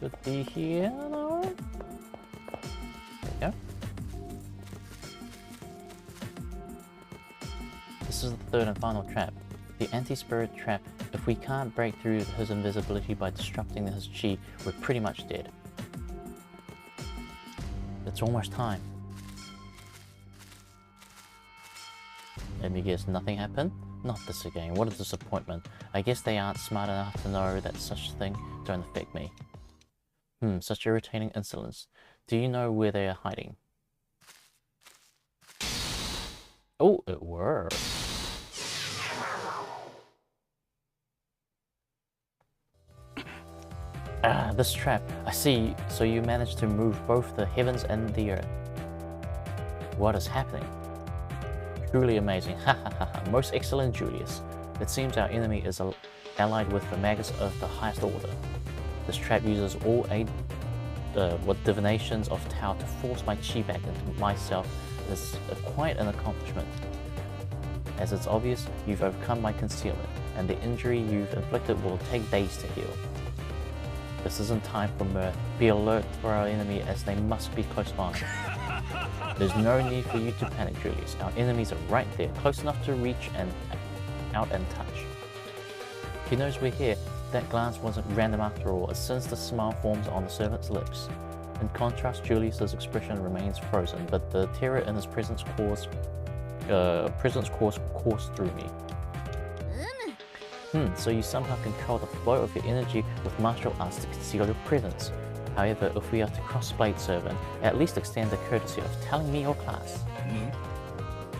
Should be here now. There we go. This is the third and final trap. The anti-spirit trap. If we can't break through his invisibility by disrupting his chi, we're pretty much dead. It's almost time. Let me guess, nothing happened? Not this again, what a disappointment. I guess they aren't smart enough to know that such things don't affect me. Such irritating insolence. Do you know where they are hiding? Oh, it worked. Ah, this trap. I see. So you managed to move both the heavens and the earth. What is happening? Truly amazing. Ha ha ha ha. Most excellent Julius. It seems our enemy is allied with the magus of the highest order. This trap uses all divinations of Tao to force my chi back into myself. Is quite an accomplishment. As it's obvious, you've overcome my concealment, and the injury you've inflicted will take days to heal. This isn't time for mirth. Be alert for our enemy, as they must be close by. There's no need for you to panic, Julius. Our enemies are right there, close enough to reach and out and touch. He knows we're here. That glance wasn't random after all, as soon as the smile forms on the servant's lips. In contrast, Julius's expression remains frozen, but the terror in his presence coursed through me. So you somehow control the flow of your energy with martial arts to conceal your presence. However, if we are to cross-blade servant, at least extend the courtesy of telling me your class.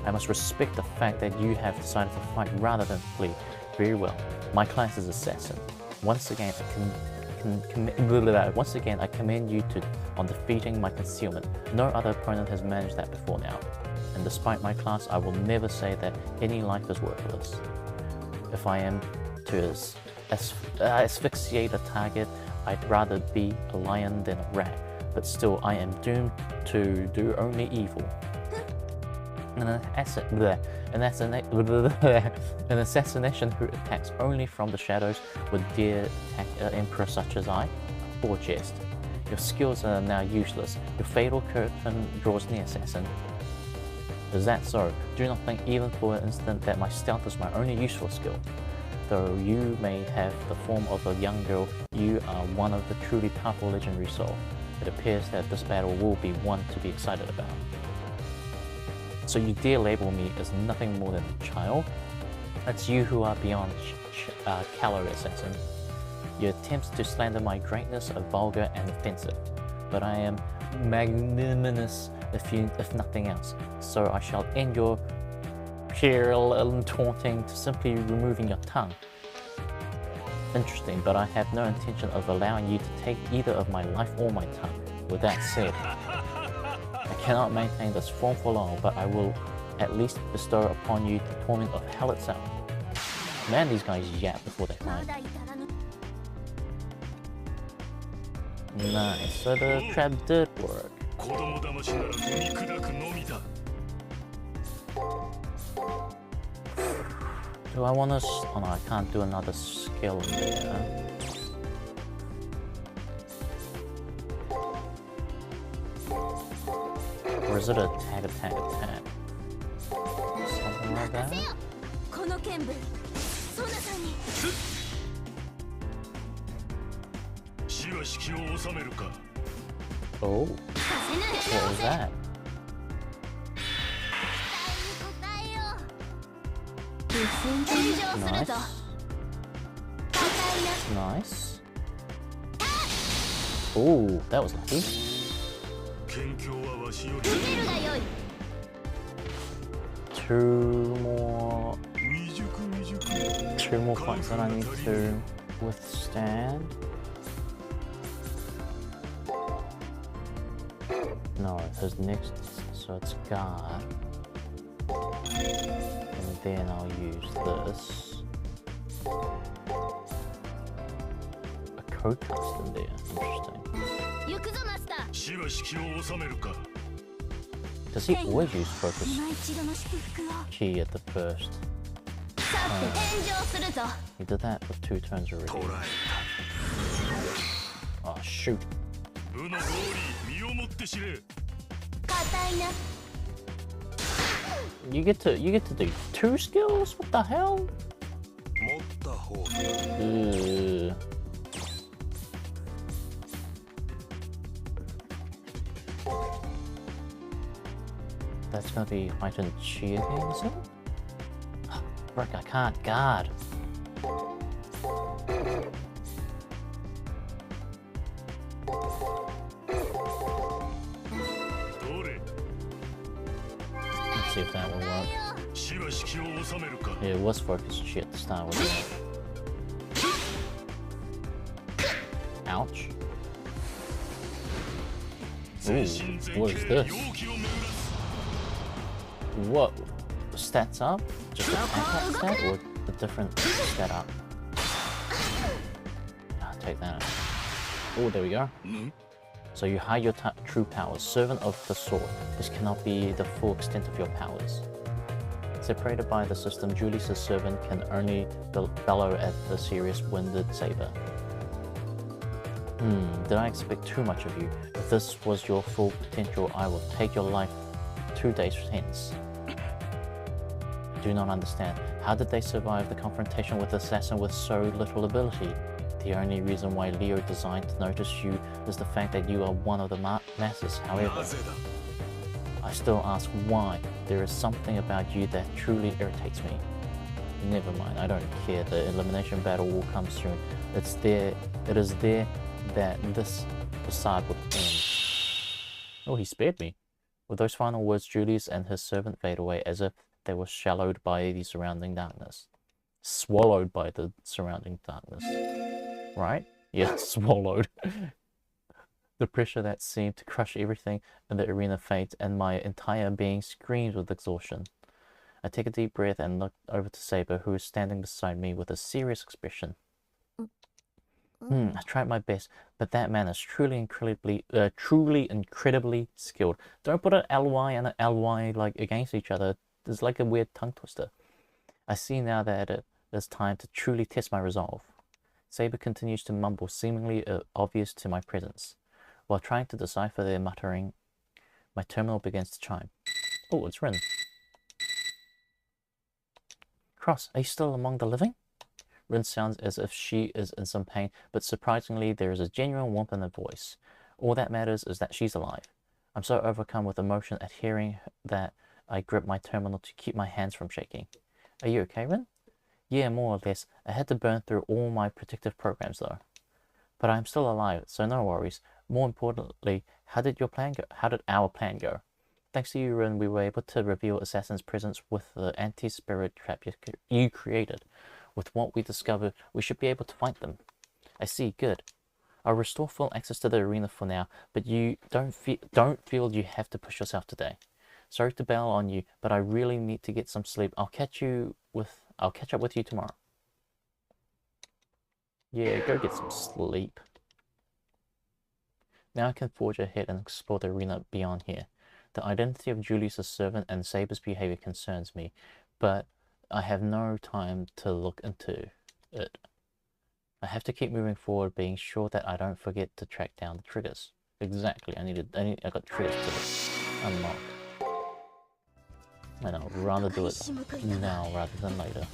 I must respect the fact that you have decided to fight rather than flee. Very well. My class is assassin. Once again, a once again, I commend you on defeating my concealment. No other opponent has managed that before now. And despite my class, I will never say that any life is worthless. If I am to asphyxiate a target, I'd rather be a lion than a rat. But still, I am doomed to do only evil. An assassination who attacks only from the shadows would dare attack an emperor such as I? Poor jest. Your skills are now useless. Your fatal curtain draws near, assassin. Is that so? Do not think even for an instant that my stealth is my only useful skill. Though you may have the form of a young girl, you are one of the truly powerful legendary soul. It appears that this battle will be one to be excited about. So you dare label me as nothing more than a child? It's you who are beyond callow, assassin. Your attempts to slander my greatness are vulgar and offensive, but I am magnanimous if nothing else. So I shall end your puerile and taunting to simply removing your tongue. Interesting, but I have no intention of allowing you to take either of my life or my tongue. With that said, I cannot maintain this form for long, but I will at least bestow upon you the torment of hell itself. Man, these guys yap before they fight. Nice, so the trap did work. Do I want to... oh no, I can't do another skill in there. Or is it attack, attack, attack? Something like that? Oh, what was that? Nice. Nice. Oh, that was lucky. Two more points that I need to withstand. No, his next, so it's guard. And then I'll use this. A co-cast in there, interesting. Does he always use focus key at the first turn? He did that for 2 turns already. Oh shoot. You get to do 2 skills? What the hell? That's gonna be heightened cheer again, is it? Frick, I can't guard. Let's see if that will work. Yeah, it was focused shit to start with. Ouch. Ooh, what is this? What? Stats up? Just attack stat or the different stat up? Ah, take that out. Oh, there we go. So you hide your true powers. Servant of the sword. This cannot be the full extent of your powers. Separated by the system, Julius' servant can only bellow at the serious winded saber. Did I expect too much of you? If this was your full potential, I will take your life 2 days hence. Do not understand. How did they survive the confrontation with the assassin with so little ability? The only reason why Leo designed to notice you is the fact that you are one of the masses, however. I still ask why. There is something about you that truly irritates me. Never mind, I don't care. The elimination battle will come soon. It is there that this facade would end. Oh, he spared me. With those final words, Julius and his servant fade away as if they were swallowed by the surrounding darkness. Swallowed by the surrounding darkness. Right? Yeah, swallowed. The pressure that seemed to crush everything in the arena fades, and my entire being screams with exhaustion. I take a deep breath and look over to Saber, who is standing beside me with a serious expression. I tried my best, but that man is truly incredibly skilled. Don't put an ly and an ly like against each other. It's like a weird tongue twister. I see now that it is time to truly test my resolve. Saber continues to mumble, seemingly obvious to my presence. While trying to decipher their muttering, my terminal begins to chime. Oh, it's Rin. Cross, are you still among the living? Rin sounds as if she is in some pain, but surprisingly there is a genuine warmth in her voice. All that matters is that she's alive. I'm so overcome with emotion at hearing that I grip my terminal to keep my hands from shaking. Are you okay, Rin? Yeah, more or less. I had to burn through all my protective programs though. But I'm still alive, so no worries. More importantly, how did our plan go? Thanks to you, Rin, we were able to reveal Assassin's presence with the anti-spirit trap you created. With what we discovered, we should be able to fight them. I see, good. I'll restore full access to the arena for now, but you don't feel you have to push yourself today. Sorry to bail on you, but I really need to get some sleep. I'll catch up with you tomorrow. Yeah, go get some sleep. Now I can forge ahead and explore the arena beyond here. The identity of Julius' servant and Saber's behavior concerns me, but I have no time to look into it. I have to keep moving forward, being sure that I don't forget to track down the triggers. Exactly, I got triggers to unlock. And I'd rather do it now rather than later.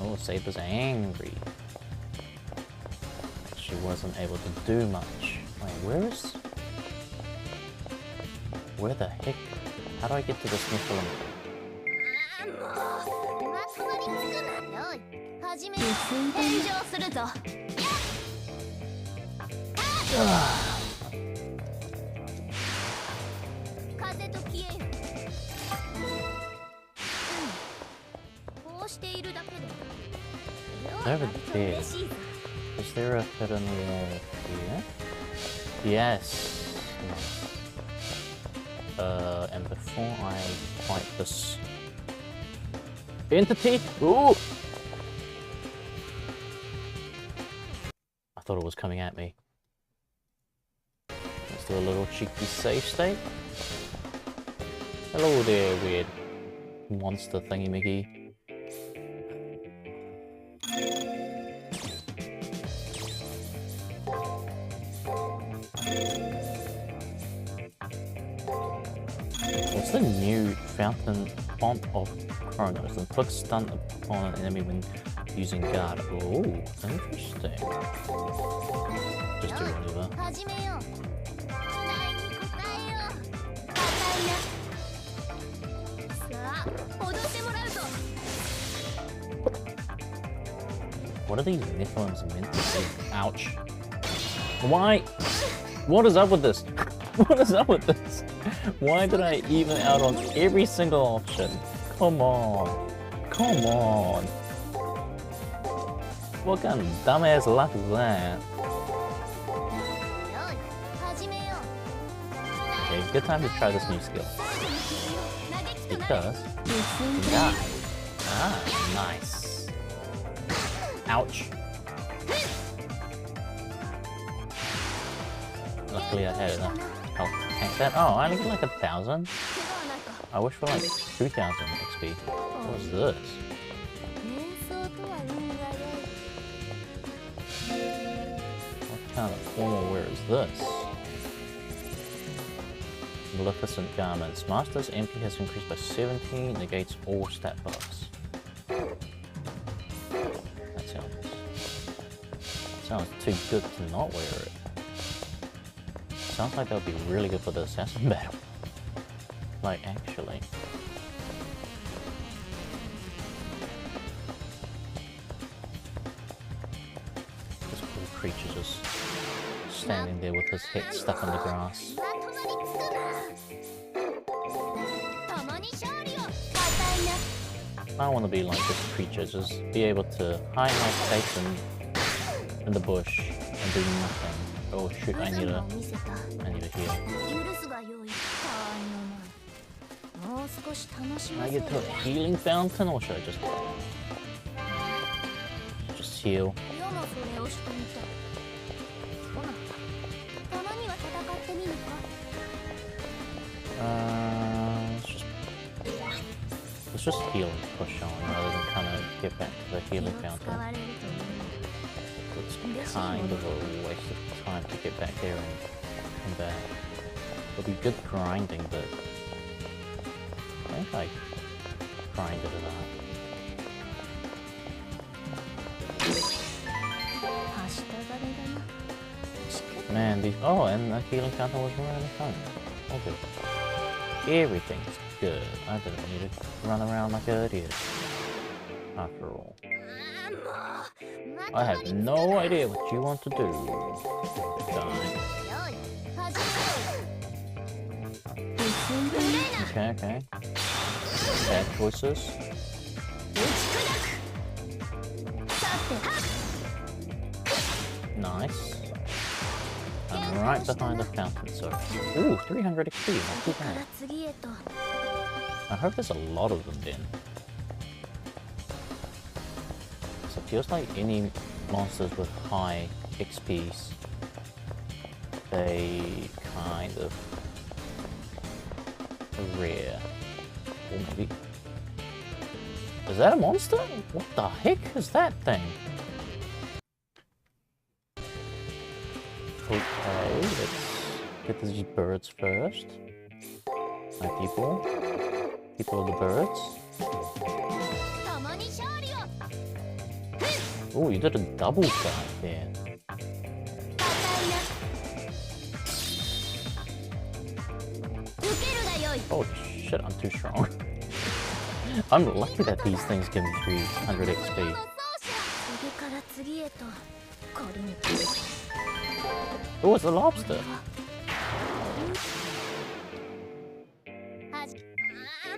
Oh, Saber's angry. She wasn't able to do much. Wait, where the heck? How do I get to this Nephilim? Over there. Is there a hidden wall here? Yes. And before I fight this entity, ooh! I thought it was coming at me. Let's do a little cheeky save state. Hello there, weird monster thingy-maggy. What's the new Fountain Font of Chronos? Inflict stun upon an enemy when using guard. Oh, interesting. Just do whatever. What are these Nephilims meant to be? Ouch. Why? What is up with this? What is up with this? Why did I even out on every single option? Come on. Come on. What kind of dumbass luck is that? Okay, good time to try this new skill. Because you die. Ah, nice. Ouch. Luckily I had enough health to tank that. Oh, I only get like 1,000? I wish for like 2,000 XP. What is this? What kind of formal wear is this? Maleficent garments. Master's MP has increased by 17, negates all stat buffs. That sounds too good to not wear it. Sounds like that would be really good for the assassin battle. Like, actually. This poor creature just standing there with his head stuck in the grass. I want to be like this creature, just be able to hide my face in the bush and do nothing. Oh shoot, I need a heal. Can I get to a healing fountain, or should I just heal? Let's just heal and push on rather than kind of get back to the healing fountain. It's kind of a waste of time to get back there and come back. It'll be good grinding, but I think I grinded it up. Man, these. Oh, and the healing fountain was really fun. Oh, good. Everything's good. I didn't need to run around like an idiot. After all. I have no idea what you want to do. Die. Okay. Bad choices. Nice. I'm right behind the fountain, so... Ooh, 300 XP, not too bad. I hope there's a lot of them then. So it feels like any monsters with high XPs, they kind of are rare. Or maybe... Is that a monster? What the heck is that thing? Okay, let's get these birds first. My people. People of the birds. Oh, you did a double dive there. Holy shit, I'm too strong. I'm lucky that these things give me 300 XP. Oh, it's a lobster.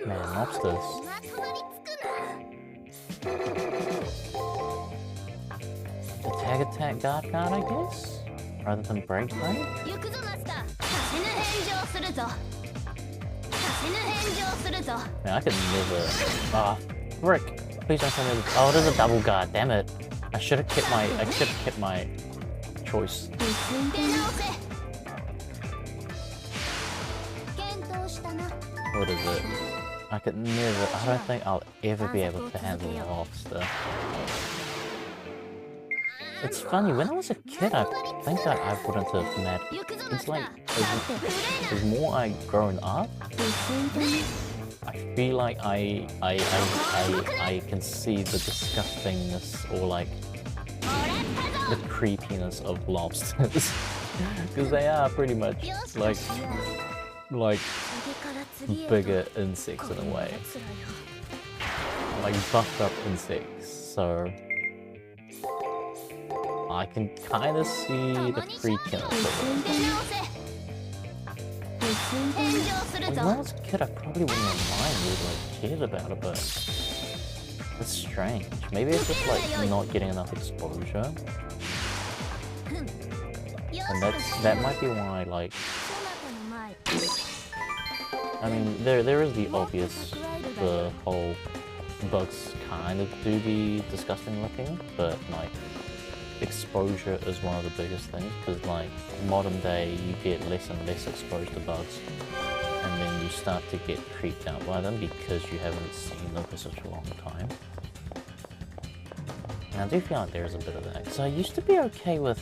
Man, lobsters. Attack guard, I guess? Rather than break. Man, I could never... Ah, frick. Please don't tell me... Oh, it is a double guard, damn it. I should have kept my choice. What is it? I could never... I don't think I'll ever be able to handle a lobster. It's funny, when I was a kid, I think that I wouldn't have met. It's like, as more I've grown up, I feel like I can see the disgustingness or like the creepiness of lobsters. Because they are pretty much like bigger insects in a way. Like buffed up insects, so I can kind of see the freakiness of it. When I was a kid, I probably wouldn't have really like cared about it, but it's strange. Maybe it's just like not getting enough exposure, and that might be why. Like, I mean, there is the obvious, the whole bugs kind of do be disgusting looking, but like, exposure is one of the biggest things, because like modern day you get less and less exposed to bugs, and then you start to get creeped out by them because you haven't seen them for such a long time. And I do feel like there is a bit of that, because I used to be okay with...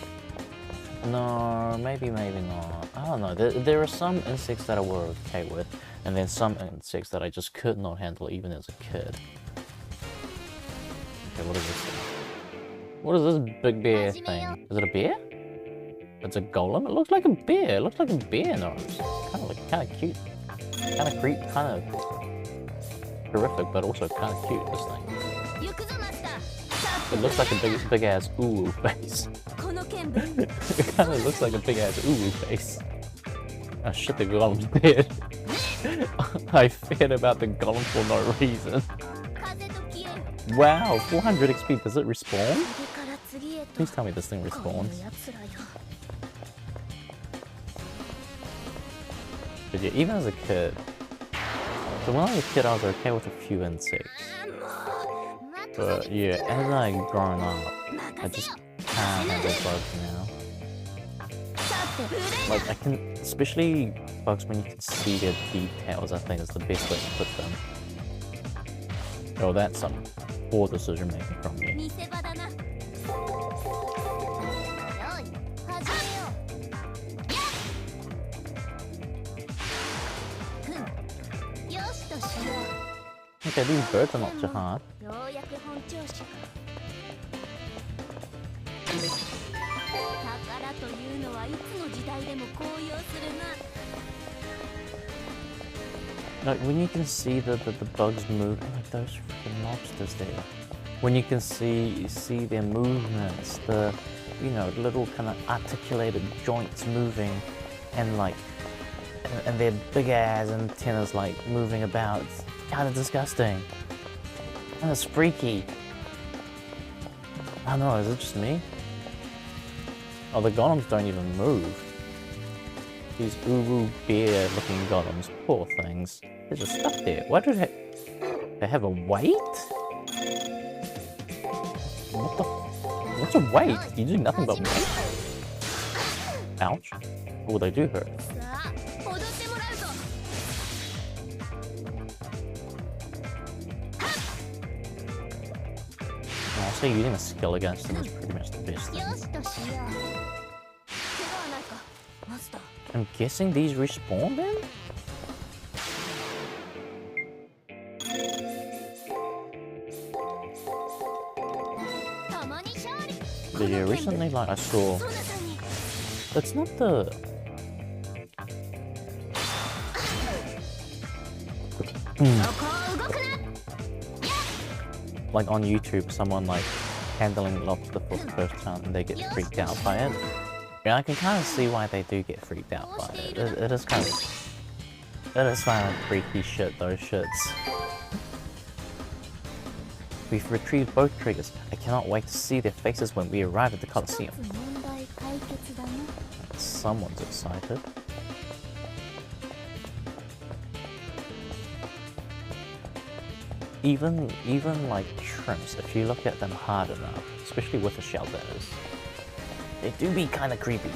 No, maybe not. I don't know. There are some insects that I were okay with, and then some insects that I just could not handle even as a kid. Okay, what is this thing? What is this big bear thing? Is it a bear? It's a golem? It looks like a bear. It looks like a bear nose. Kind of cute. Kind of creep. Kind of horrific, but also kind of cute, this thing. It looks like a big ass ooh face. It kind of looks like a big ass ooh face. Oh shit, the golem's dead. I feared about the golem for no reason. Wow, 400 XP. Does it respawn? 次から次へと Please tell me this thing こういう respawns. やつらよ But yeah, even as a kid, so when I was a kid, I was okay with a few insects. 待た But yeah, as I've grown up, I just can't handle bugs now. さて腕 Like I can, especially bugs when you can see their details. I think is the best way to put them. Oh, that's some poor decision making from me. 見せ場だなよい始めようふんよしとしよ Okay, these birds are not too hard. うようやく本調子か宝というのはいつの時代でも高揚するな Like when you can see the bugs move, like those freaking lobsters there. When you can see their movements, the little kind of articulated joints moving, and like and their big ass antennas like moving about. It's kind of disgusting. And it's freaky. I don't know, is it just me? Oh, the golems don't even move. These uwu bear looking golems, poor things. They're just stuck there. Why do they have a weight? What's a weight? You do nothing but weight. Ouch. Oh, they do hurt. さあ踊ってもらうぞ I'll say using a skill against them is pretty much the best よ thing. しとしよう怪我はないかマスター I'm guessing these respawn then? But yeah, recently like I saw... That's not the... Like on YouTube, someone like handling lobster for the first time and they get freaked out by it. Yeah, I can kind of see why they do get freaked out by it. It is kind of freaky shit, those shits. We've retrieved both triggers. I cannot wait to see their faces when we arrive at the Coliseum. 問題解決だな Someone's excited. Even like shrimps, if you look at them hard enough, especially with the shell that is, they do be kind of creepy.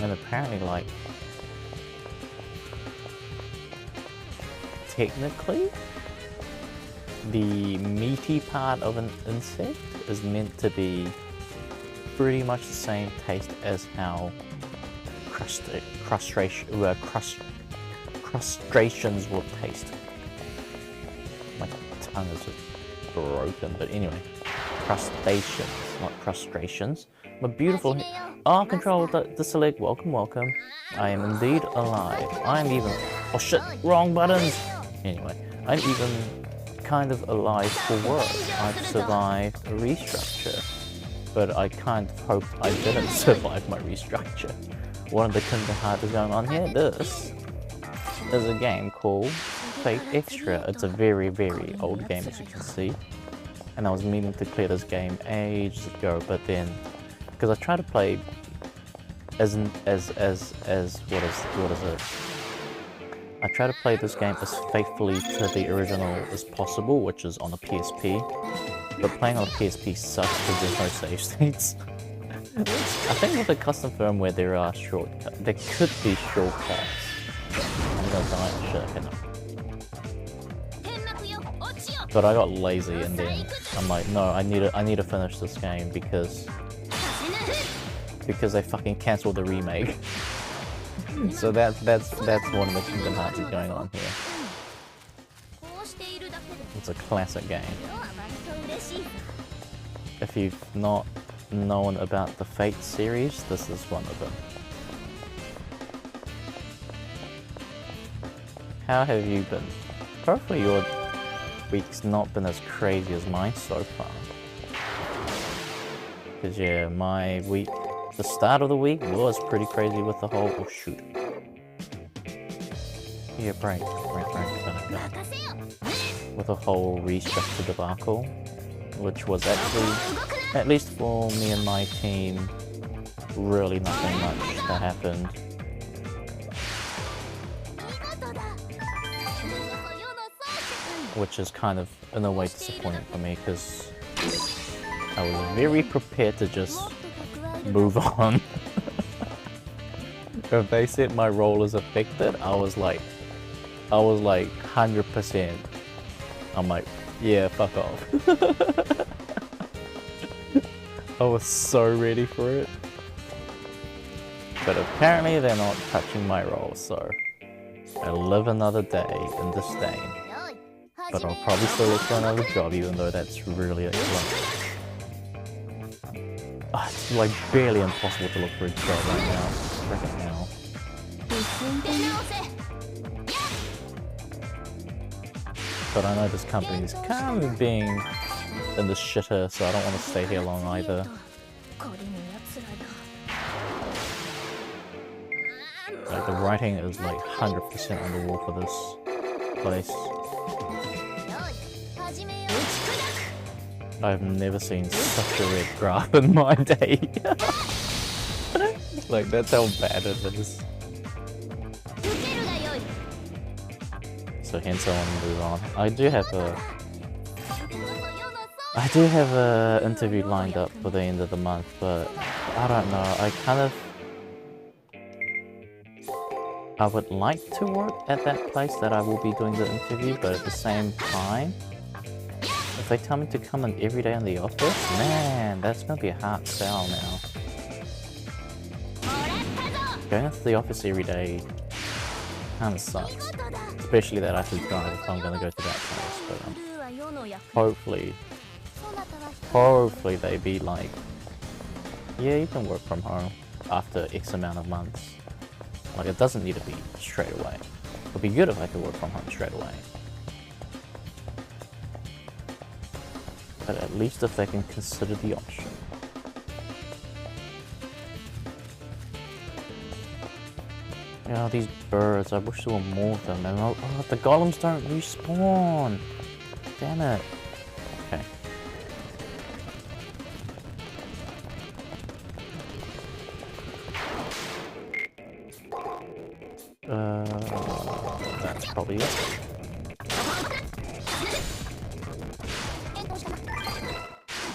And apparently, like, technically, the meaty part of an insect is meant to be pretty much the same taste as how crustaceans will taste. My tongue is just broken, but anyway, crustaceans, not crustaceans. But beautiful. Oh, control the select. Welcome, welcome. I am indeed alive. I'm even. Oh shit! Wrong buttons. Anyway, I'm even kind of alive for work. I've survived a restructure, but I kind of hope I didn't survive my restructure. One of the Kinderheart is going on here. This is a game called Fate Extra. It's a very, very old game, as you can see. And I was meaning to clear this game ages ago, but then because I try to play as what is it? I try to play this game as faithfully to the original as possible, which is on a PSP. But playing on a PSP sucks because there's no save states. I think with the custom firmware there are shortcuts. There could be shortcuts. I'm gonna die. Shit, okay, no. But I got lazy and then I'm like, no, I need to finish this game because they fucking cancelled the remake. So that's one of the Kingdom Hearts going on here. It's a classic game. If you've not known about the Fate series, this is one of them. How have you been? Hopefully your week's not been as crazy as mine so far. Because yeah, my week, the start of the week was pretty crazy with the whole, oh shoot. Yeah, break. With a whole restructure debacle, which was actually, at least for me and my team, really nothing much that happened. Which is kind of, in a way, disappointing for me, because I was very prepared to just move on. If they said my role is affected, I was like 100%. I'm like, yeah, fuck off. I was so ready for it. But apparently they're not touching my role, so I live another day in disdain. But I'll probably still look for another job, even though that's really like, it's like barely impossible to look for a job right now. Right now. But I know this company is kind of being in the shitter, so I don't want to stay here long either. Like, the writing is like 100% on the wall for this place. I've never seen such a red graph in my day. Like, that's how bad it is. So hence I want to move on. I do have a interview lined up for the end of the month, but I don't know. I would like to work at that place that I will be doing the interview, but at the same time, if they tell me to come in every day in the office, man, that's gonna be a hard sell now. Going into the office every day kinda sucks. Especially that I have to drive if I'm gonna go to that place, but hopefully they be like, yeah, you can work from home after X amount of months. Like, it doesn't need to be straight away. It would be good if I could work from home straight away. But at least if they can consider the option. Yeah, these birds, I wish there were more of them. And oh, the golems don't respawn! Damn it. Okay. That's probably it.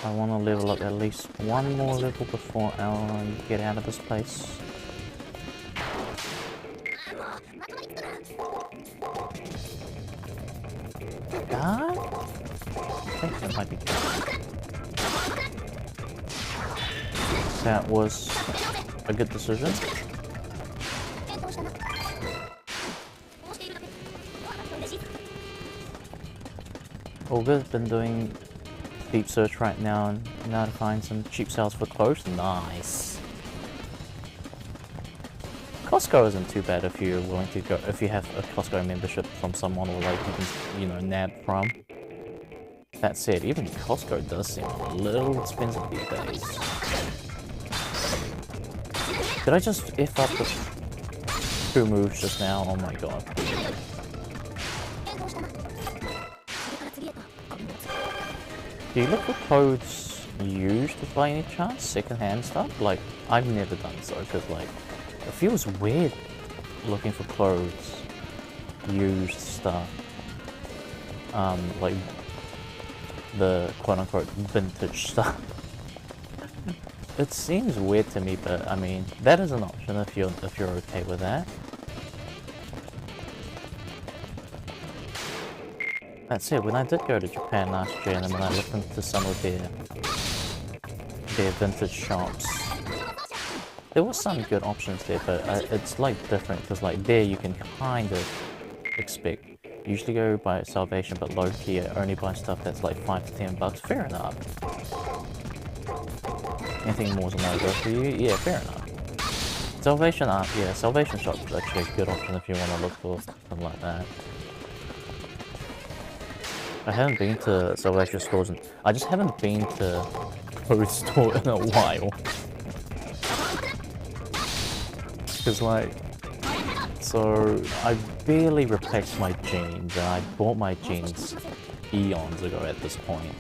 I want to level up at least one more level before I get out of this place. I think that might be good. That was a good decision. Olga's been doing deep search right now and now to find some cheap sales for clothes. Nice. Costco isn't too bad if you're willing to go, if you have a Costco membership from someone or like you can, you know, nab from. That said, even Costco does seem a little expensive these days. Did I just F up the 2 moves just now? Oh my god. Do you look for clothes used by any chance? Second-hand stuff? Like, I've never done so, because like, it feels weird looking for clothes, used stuff. Like, the quote-unquote vintage stuff. It seems weird to me, but I mean, that is an option if you're okay with that. That's it. When I did go to Japan last year, and then when I looked into some of their vintage shops, there was some good options there, but it's like different because like there you can kind of expect. Usually go by Salvation, but low key I only buy stuff that's like $5 to $10. Fair enough. Anything more is a no-go for you? Yeah, fair enough. Salvation Salvation shop is actually a good option if you want to look for something like that. I haven't been to Salvation stores and I just haven't been to clothes store in a while. Because like, So I barely replaced my jeans, and I bought my jeans eons ago at this point.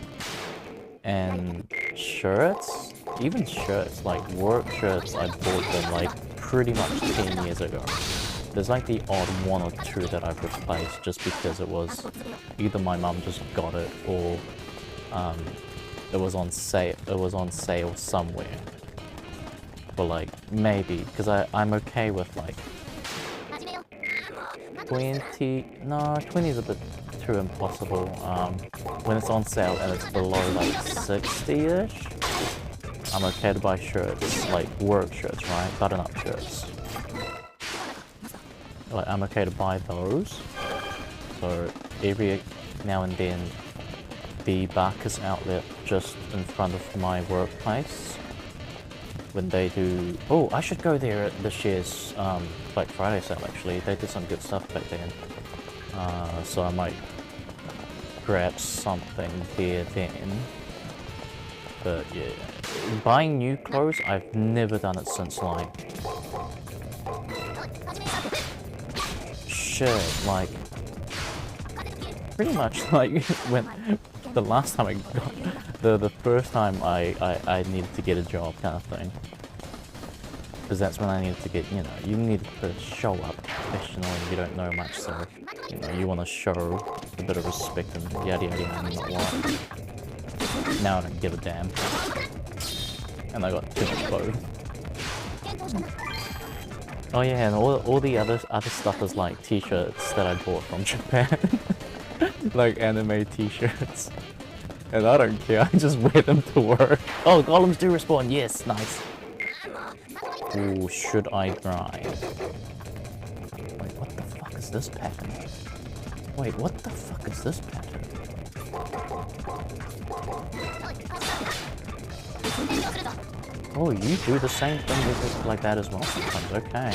And shirts, even shirts, like work shirts, I bought them like pretty much 10 years ago. There's like the odd one or two that I've replaced just because it was either my mum just got it or it was on sale. It was on sale somewhere for like maybe because I'm okay with like 20. No, 20 is a bit too impossible. When it's on sale and it's below like 60-ish, I'm okay to buy shirts, like work shirts, right? Button-up shirts. Like I'm okay to buy those. So every now and then, the Barker's outlet just in front of my workplace, when they do... Oh, I should go there at this year's Black Friday sale actually. They did some good stuff back then. So I might grab something there then. But yeah, buying new clothes, I've never done it since like... Shit, like... Pretty much like when... The last time I got... The first time I needed to get a job kind of thing. Because that's when I needed to get, you know, you need to show up professionally and you don't know much, so, you know, you want to show a bit of respect and yada yada yada and what. Now I don't give a damn. And I got too much clothes. Oh yeah, and all the other stuff is like t-shirts that I bought from Japan. Like anime t-shirts. And I don't care, I just wear them to work. Oh, golems do respawn, yes, nice. Ooh, should I grind? Wait, what the fuck is this pattern? Wait, what the fuck is this pattern? Oh, you do the same thing with like that as well sometimes, okay.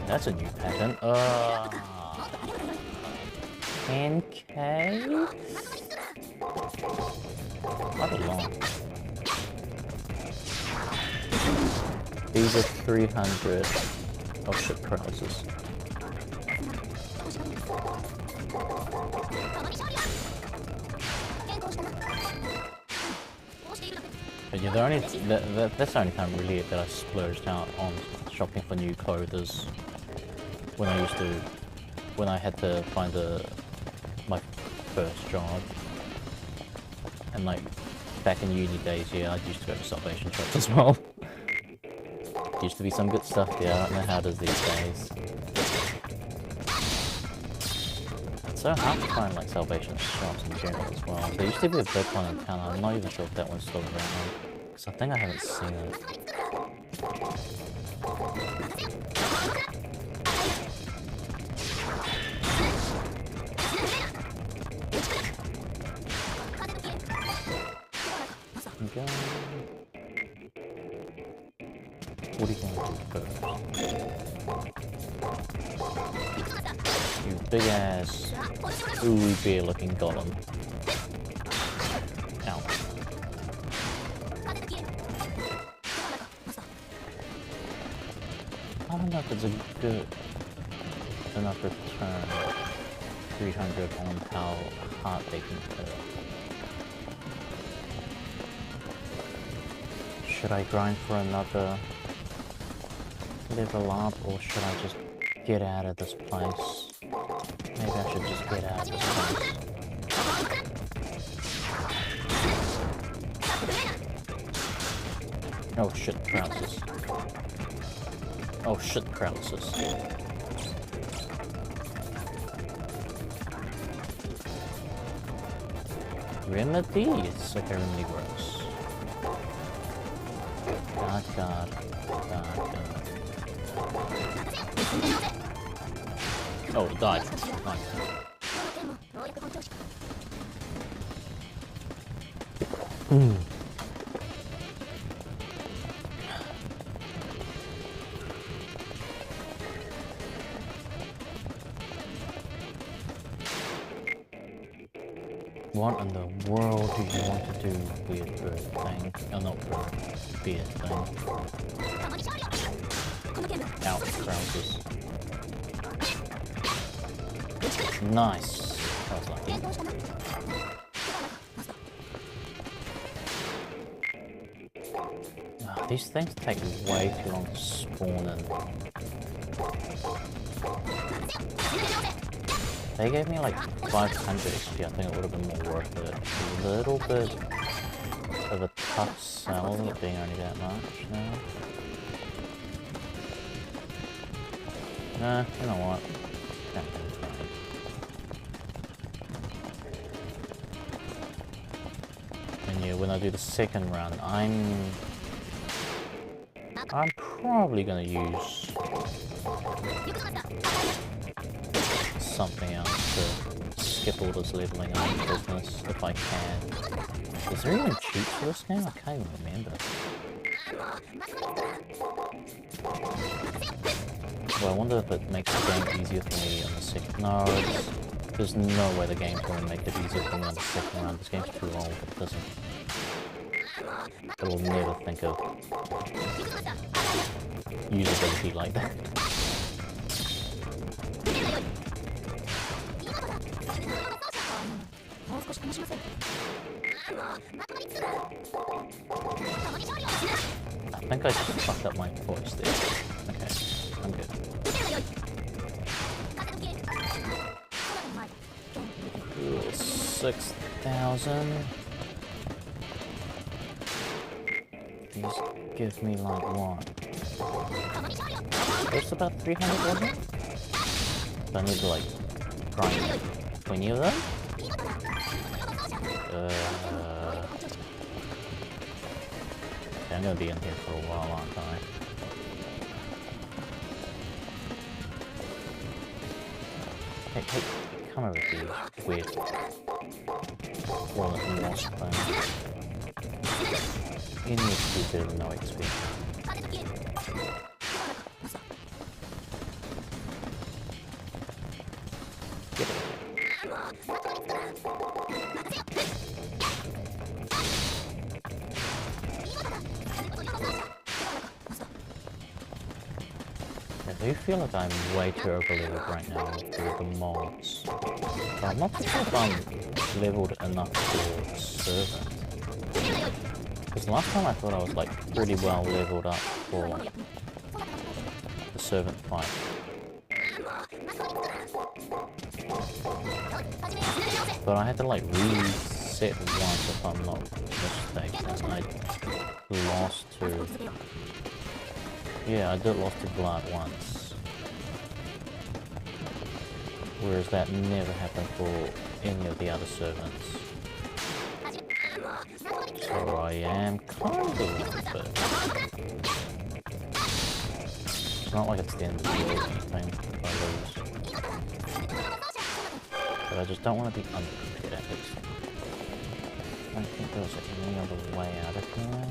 That's a new pattern. 10k? Quite a lot. These are 300. Oh shit, paralysis. But yeah, that's the only time really that I splurged out on shopping for new clothes when I had to find my first job. And like back in uni days, yeah, I used to go to Salvation shops as well. Used to be some good stuff there, I don't know how it is these days. It's so hard to find like Salvation shops in general as well. There used to be a big one in town, I'm not even sure if that one's still around. Because I think I haven't seen it. Okay. What are you going to do first? You big ass, ooey bear looking golem. Ow. I don't know if it's a good enough return. 300 on how hard they can hurt. Should I grind for another level up, or should I just get out of this place? Maybe I should just get out of this place. Oh shit, paralysis. Oh shit, paralysis. Remedies? Okay, remedy works. God. Oh, it died. Nice. What in the world do you want to do, weird bird thing? Oh, not bird, beard thing. Ouch, trousers. Nice. That was lucky. Oh, these things take way too long to spawn in. They gave me like 500 XP, I think it would have been more worth it. A little bit of a tough sell, it being only that much now. Nah, you know what? Can't do it. And yeah, when I do the second run, I'm probably gonna use something else to skip all this leveling up business if I can. Is there even cheats for this game? I can't even remember. Well, I wonder if it makes the game easier for me on the second. No, there's no way the game's going to make it easier for me on the second round. This game's too old. It doesn't. It will never think of usability like that. I think I just fucked up my voice there. Okay, I'm good. 6,000. Please give me like what? It's about 300, wasn't it? So I need to like grind 20 of them? Okay, I'm gonna be in here for a while, aren't I? Hey, come over here, weird wallet and wasp thing. Any XP better than no XP. Get it. I do feel like I'm way too over-leveled right now with the mods. But I'm not sure if I'm leveled enough for servant. Because last time I thought I was like pretty well leveled up for the servant fight. But I had to like reset once if I'm not mistaken. I lost to... Yeah, I did lost to Vlad once. Whereas that never happened for any of the other servants. So I am kind of a little bit. It's not like it's the end of the world or anything if I lose. But I just don't want to be underprepared at it. I don't think there's any other way out of here.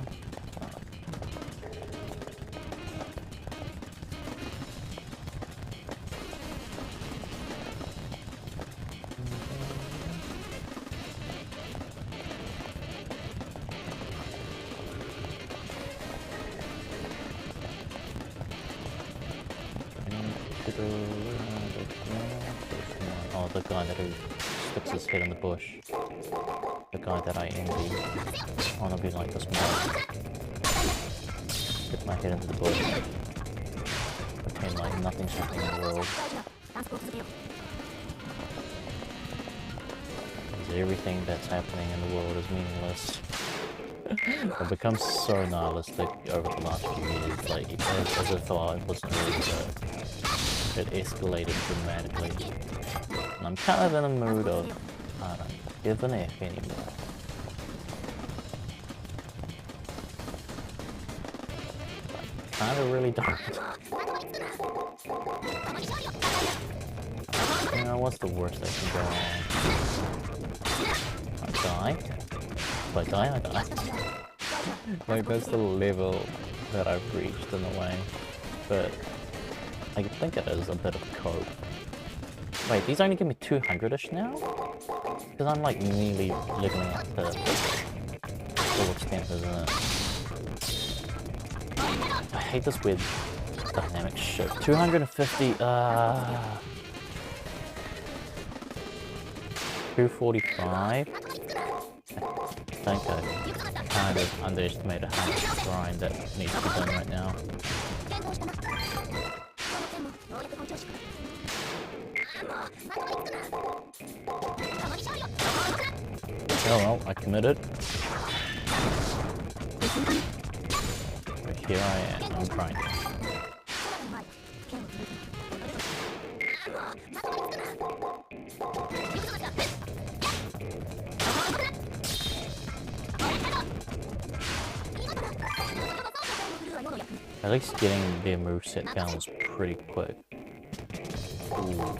Oh, the guy that who sticks his head in the bush. The guy that I envy. I wanna be like this man. Stick my head into the bush. Pretend like nothing's happening in the world. Because everything that's happening in the world is meaningless. I've become so nihilistic over the last few years, like as if I wasn't really good. It escalated dramatically. And I'm kind of in a mood of, I don't give an F anymore. Kind of really don't. You know, what's the worst that can go on? I die. If I die, I die. Like, that's the level that I've reached in a way. But I think it is a bit of cope. Wait, these only give me 200-ish now? Because I'm like nearly leveling up to full extent, isn't it? I hate this weird dynamic shit. 250, 245. I think I kind of underestimated how much grind that needs to be done right now. Oh well, I committed. But here I am, I'm grinding. At least getting their moveset down was pretty quick. Ooh.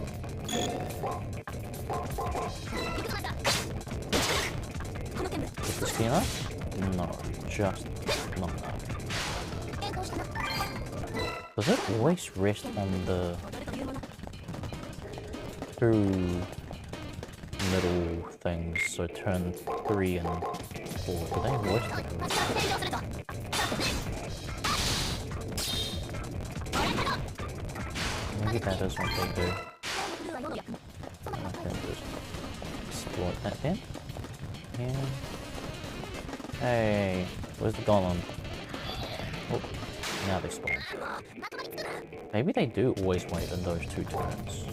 Is this enough? No, just not enough. Does it always rest on the two middle things? So turn 3 and 4. Do they always take them? Maybe that is what they do. I can just exploit that then. Yeah. Hey, where's the golem? Oh, now they spawn. Maybe they do always wait in those 2 turns.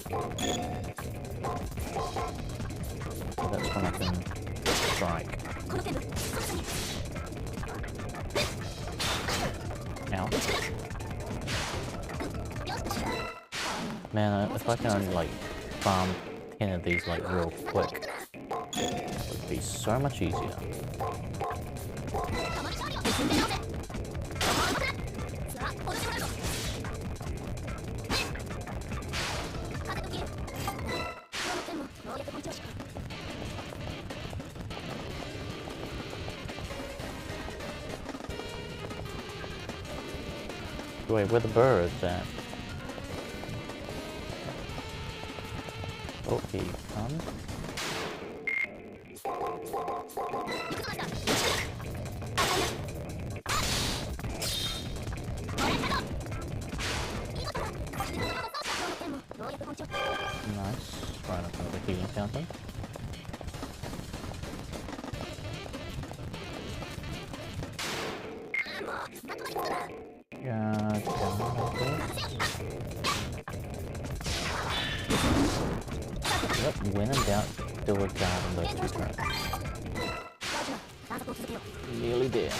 So that's when I can strike. Ow. Man, if I can only like farm 10 of these like real quick, it would be so much easier. Wait, where the birds at? Oh, here you come. Nice. Right up under the healing fountain. Yeah, yep, when in doubt, do a guard on those 2 turns. Nearly there.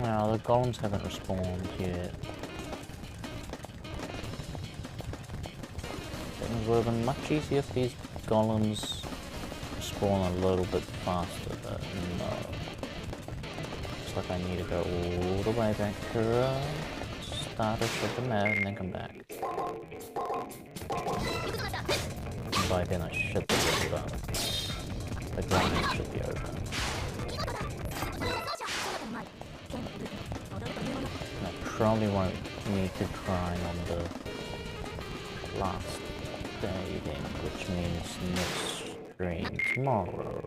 No, the golems haven't respawned yet. It would have been much easier if these golems spawn a little bit faster, but no. Looks like I need to go all the way back to the start of the map and then come back. And by then I should be over. The grind should be over. I probably won't need to grind on the last day then, which means next stream tomorrow.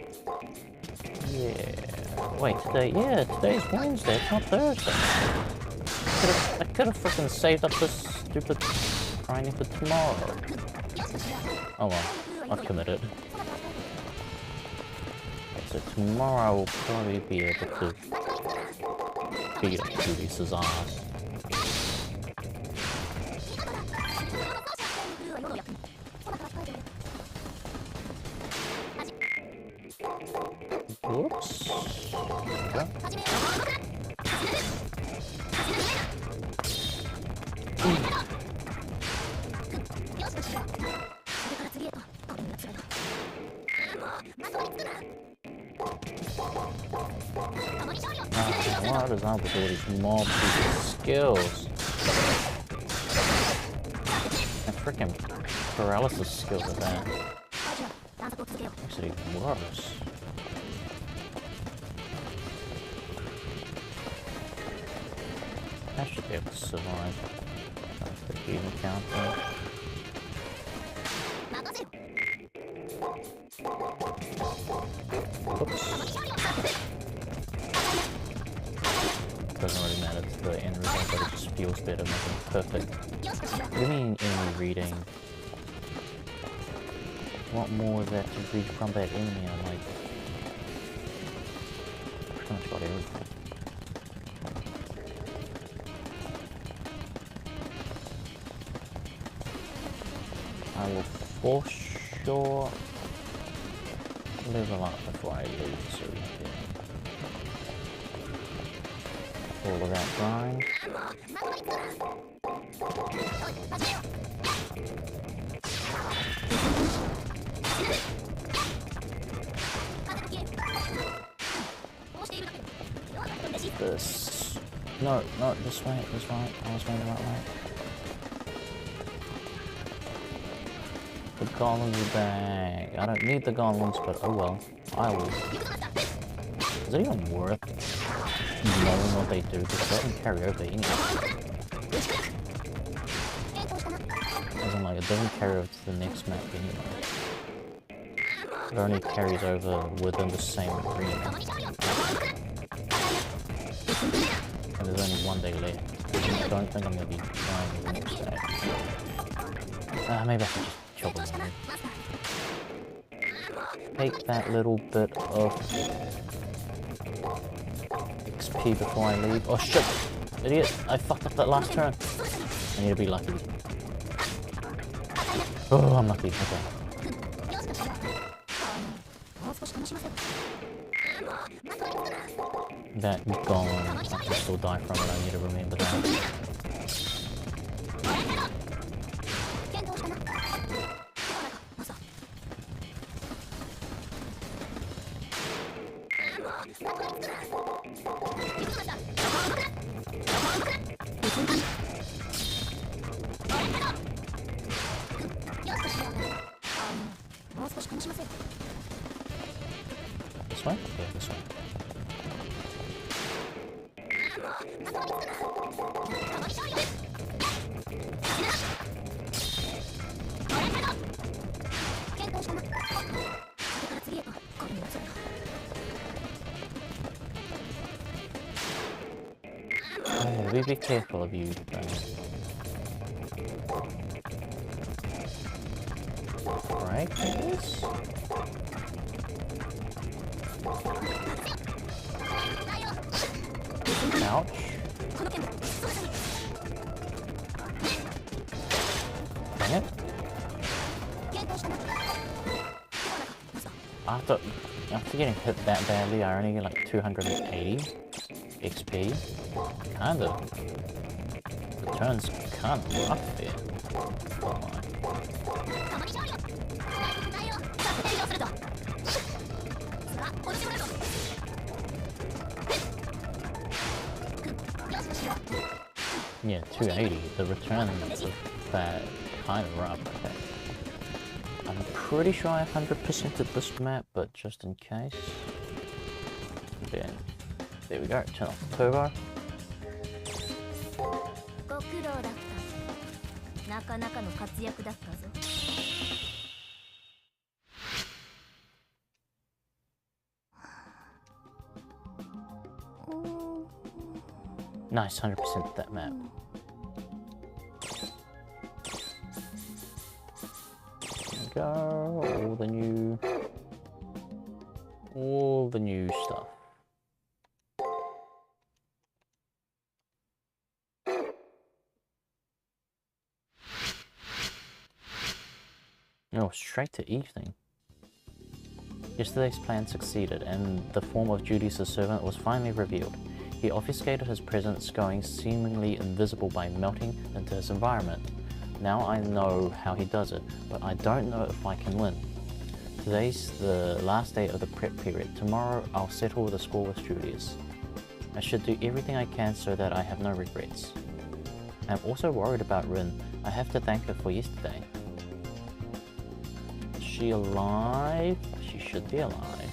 Yeah. Wait, today's Wednesday, it's not Thursday. I could have freaking saved up this stupid grinding for tomorrow. Oh well, I've committed. Okay, so tomorrow I will probably be able to beat up Julius's ass. up with all these mob skills. And freaking paralysis skills are that. Makes it even worse. I should be able to survive. That's the even counter. Oops. Doesn't really matter to the end result, but it just feels better making it perfect. Giving enemy reading. What more is there to read from that enemy? I'm like, pretty much got everything. I will for sure level up before I leave, so we can all of that grind. This. No, this way, I was going the right way. The golems are back. I don't need the golems, but oh well. I will. Is it even worth knowing what they do? Because they don't carry over anyway. As in, like, it doesn't carry over to the next map anyway. It only carries over within the same arena. And there's only one day left. I don't think I'm going to be trying the next day. Maybe I can just chop it on. Take that little bit of XP before I leave. Oh shit! Idiot! I fucked up that last turn. I need to be lucky. Oh, I'm lucky. Okay. That golem, I can still die from it, I need to remember that. This way? Yeah, this way. Oh, be careful of you. Right, this. Ouch. Dang it. After getting hit that badly, I only get like 280 XP. Kinda. The turn's kinda rough there. Oh, yeah, 280. The return of that kind of rough. Okay. I'm pretty sure I 100%ed this map, but just in case. Then there we go. Turn off the turbo. Nice, 100% that map. There we go, all the new stuff. Oh, straight to evening. Yesterday's plan succeeded, and the form of Judy's servant was finally revealed. He obfuscated his presence, going seemingly invisible by melting into his environment. Now I know how he does it, but I don't know if I can win. Today's the last day of the prep period. Tomorrow I'll settle the score with Julius. I should do everything I can so that I have no regrets. I'm also worried about Rin. I have to thank her for yesterday. Is she alive? She should be alive.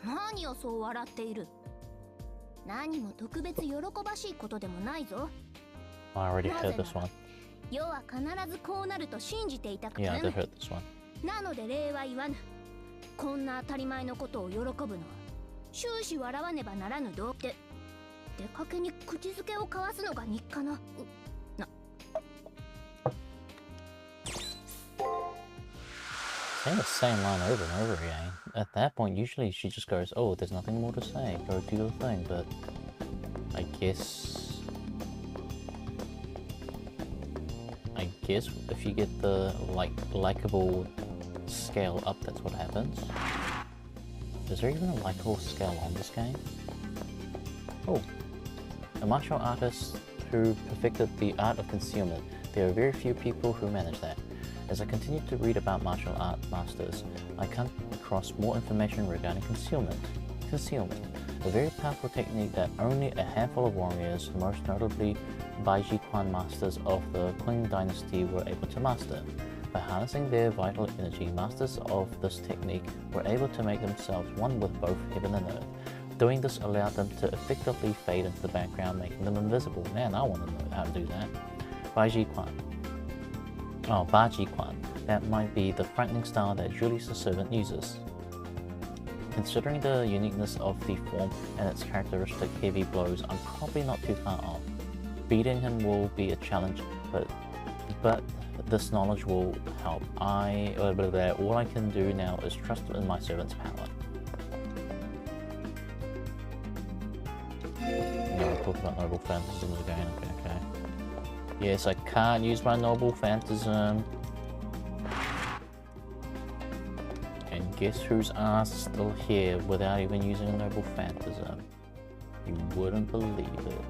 何をそう笑っている。何も特別喜ばしいことでもないぞ。I already heard this one. 世は必ずこうなると信じていたからね。Yeah, I heard this one. なので礼は言わぬ。こんな当たり前のことを喜ぶのは終始笑わねばならぬどうって出かけに口づけを交わすのが日課な。Saying the same line over and over again. At that point, usually she just goes, "Oh, there's nothing more to say. Go do your thing." But I guess if you get the likable scale up, that's what happens. Is there even a likable scale on this game? Oh, a martial artist who perfected the art of concealment. There are very few people who manage that. As I continue to read about martial art masters, I come across more information regarding concealment. Concealment, a very powerful technique that only a handful of warriors, most notably Baiji Quan masters of the Qing dynasty, were able to master. By harnessing their vital energy, masters of this technique were able to make themselves one with both heaven and earth. Doing this allowed them to effectively fade into the background, making them invisible. Man, I want to know how to do that. Baiji Quan. Oh, Baji Quan. That might be the frightening style that Julius the Servant uses. Considering the uniqueness of the form and its characteristic heavy blows, I'm probably not too far off. Beating him will be a challenge, but this knowledge will help. All I can do now is trust in my servant's power. No, we'll talk about noble phantasms again. Okay. Yes, I can't use my noble phantasm. And guess whose ass is still here without even using a noble phantasm? You wouldn't believe it.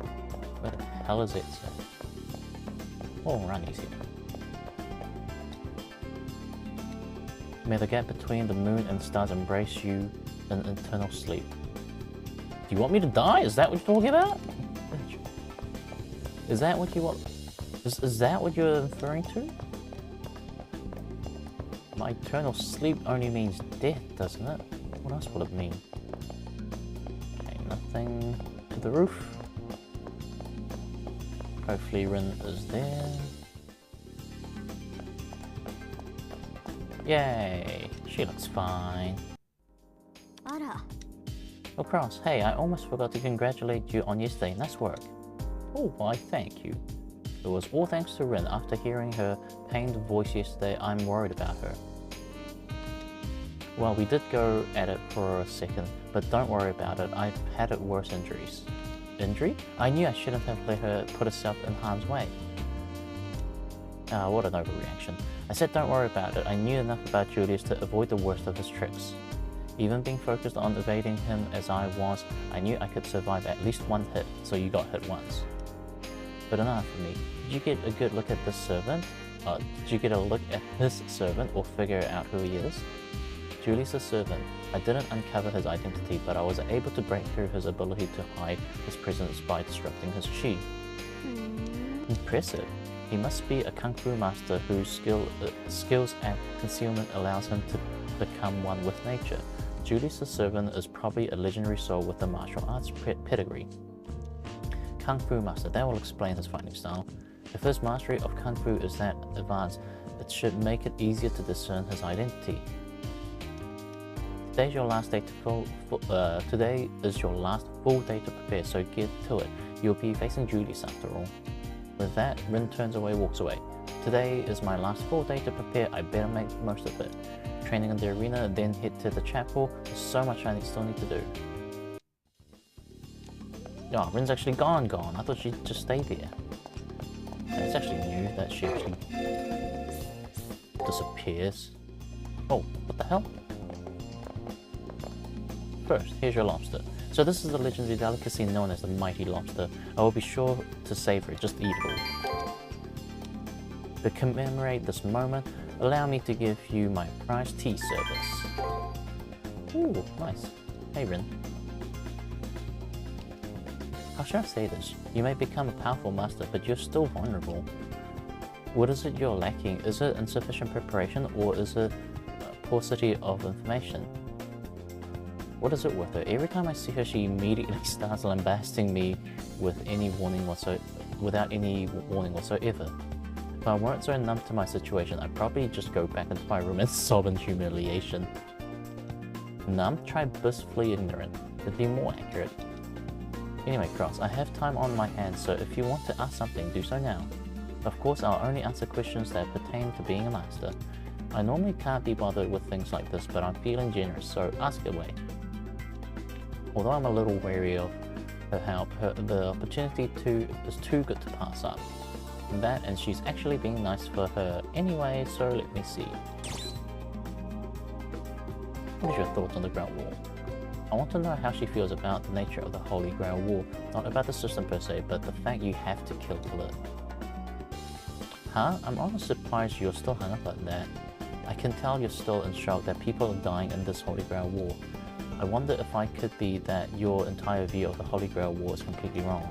Where the hell is it? Oh, Rani's here. May the gap between the moon and the stars embrace you in eternal sleep. Do you want me to die? Is that what you're talking about? Is that what you want? Is that what you're referring to? My eternal sleep only means death, doesn't it? What else would it mean? Okay, nothing to the roof. Hopefully Rin is there. Yay! She looks fine. Oh, Cross, hey, I almost forgot to congratulate you on yesterday. Nice work. Oh, why, thank you. It was all thanks to Rin. After hearing her pained voice yesterday, I'm worried about her. Well, we did go at it for a second, but don't worry about it. I've had it worse injuries. Injury? I knew I shouldn't have let her put herself in harm's way. Ah, what an overreaction. I said don't worry about it. I knew enough about Julius to avoid the worst of his tricks. Even being focused on evading him as I was, I knew I could survive at least one hit, so you got hit once. But enough for me. Did you get a good look at this servant? Did you get a look at his servant or figure out who he is? Julius the servant. I didn't uncover his identity, but I was able to break through his ability to hide his presence by disrupting his chi. Impressive. He must be a kung fu master whose skills at concealment allows him to become one with nature. Julius the servant is probably a legendary soul with a martial arts pedigree. Kung fu master, that will explain his fighting style. If his mastery of kung fu is that advanced, it should make it easier to discern his identity. Today is your last day today is your last full day to prepare, so get to it. You'll be facing Julius after all. With that, Rin turns away, walks away. Today is my last full day to prepare, I better make the most of it. Training in the arena, then head to the chapel. There's so much I still need to do. Oh, Rin's actually gone. I thought she'd just stay there. And it's actually new that she actually disappears. Oh, what the hell? First, here's your lobster. So this is the legendary delicacy known as the mighty lobster. I will be sure to savor it, just eat it all. To commemorate this moment, allow me to give you my prized tea service. Ooh, nice. Hey Rin. How should I say this? You may become a powerful master, but you're still vulnerable. What is it you're lacking? Is it insufficient preparation, or is it paucity of information? What is it with her? Every time I see her, she immediately starts lambasting me with without any warning whatsoever. If I weren't so numb to my situation, I'd probably just go back into my room and sob in humiliation. Numb? Try blissfully ignorant. It'd be more accurate. Anyway, Cross, I have time on my hands, so if you want to ask something, do so now. Of course, I'll only answer questions that pertain to being a master. I normally can't be bothered with things like this, but I'm feeling generous, so ask away. Although I'm a little wary of her help, the opportunity is too good to pass up. That, and she's actually being nice for her anyway, so let me see. What is your thoughts on the Grail War? I want to know how she feels about the nature of the Holy Grail War, not about the system per se, but the fact you have to kill to live. Huh? I'm honestly surprised you're still hung up on that. I can tell you're still in shock that people are dying in this Holy Grail War. I wonder if I could be that your entire view of the Holy Grail War is completely wrong.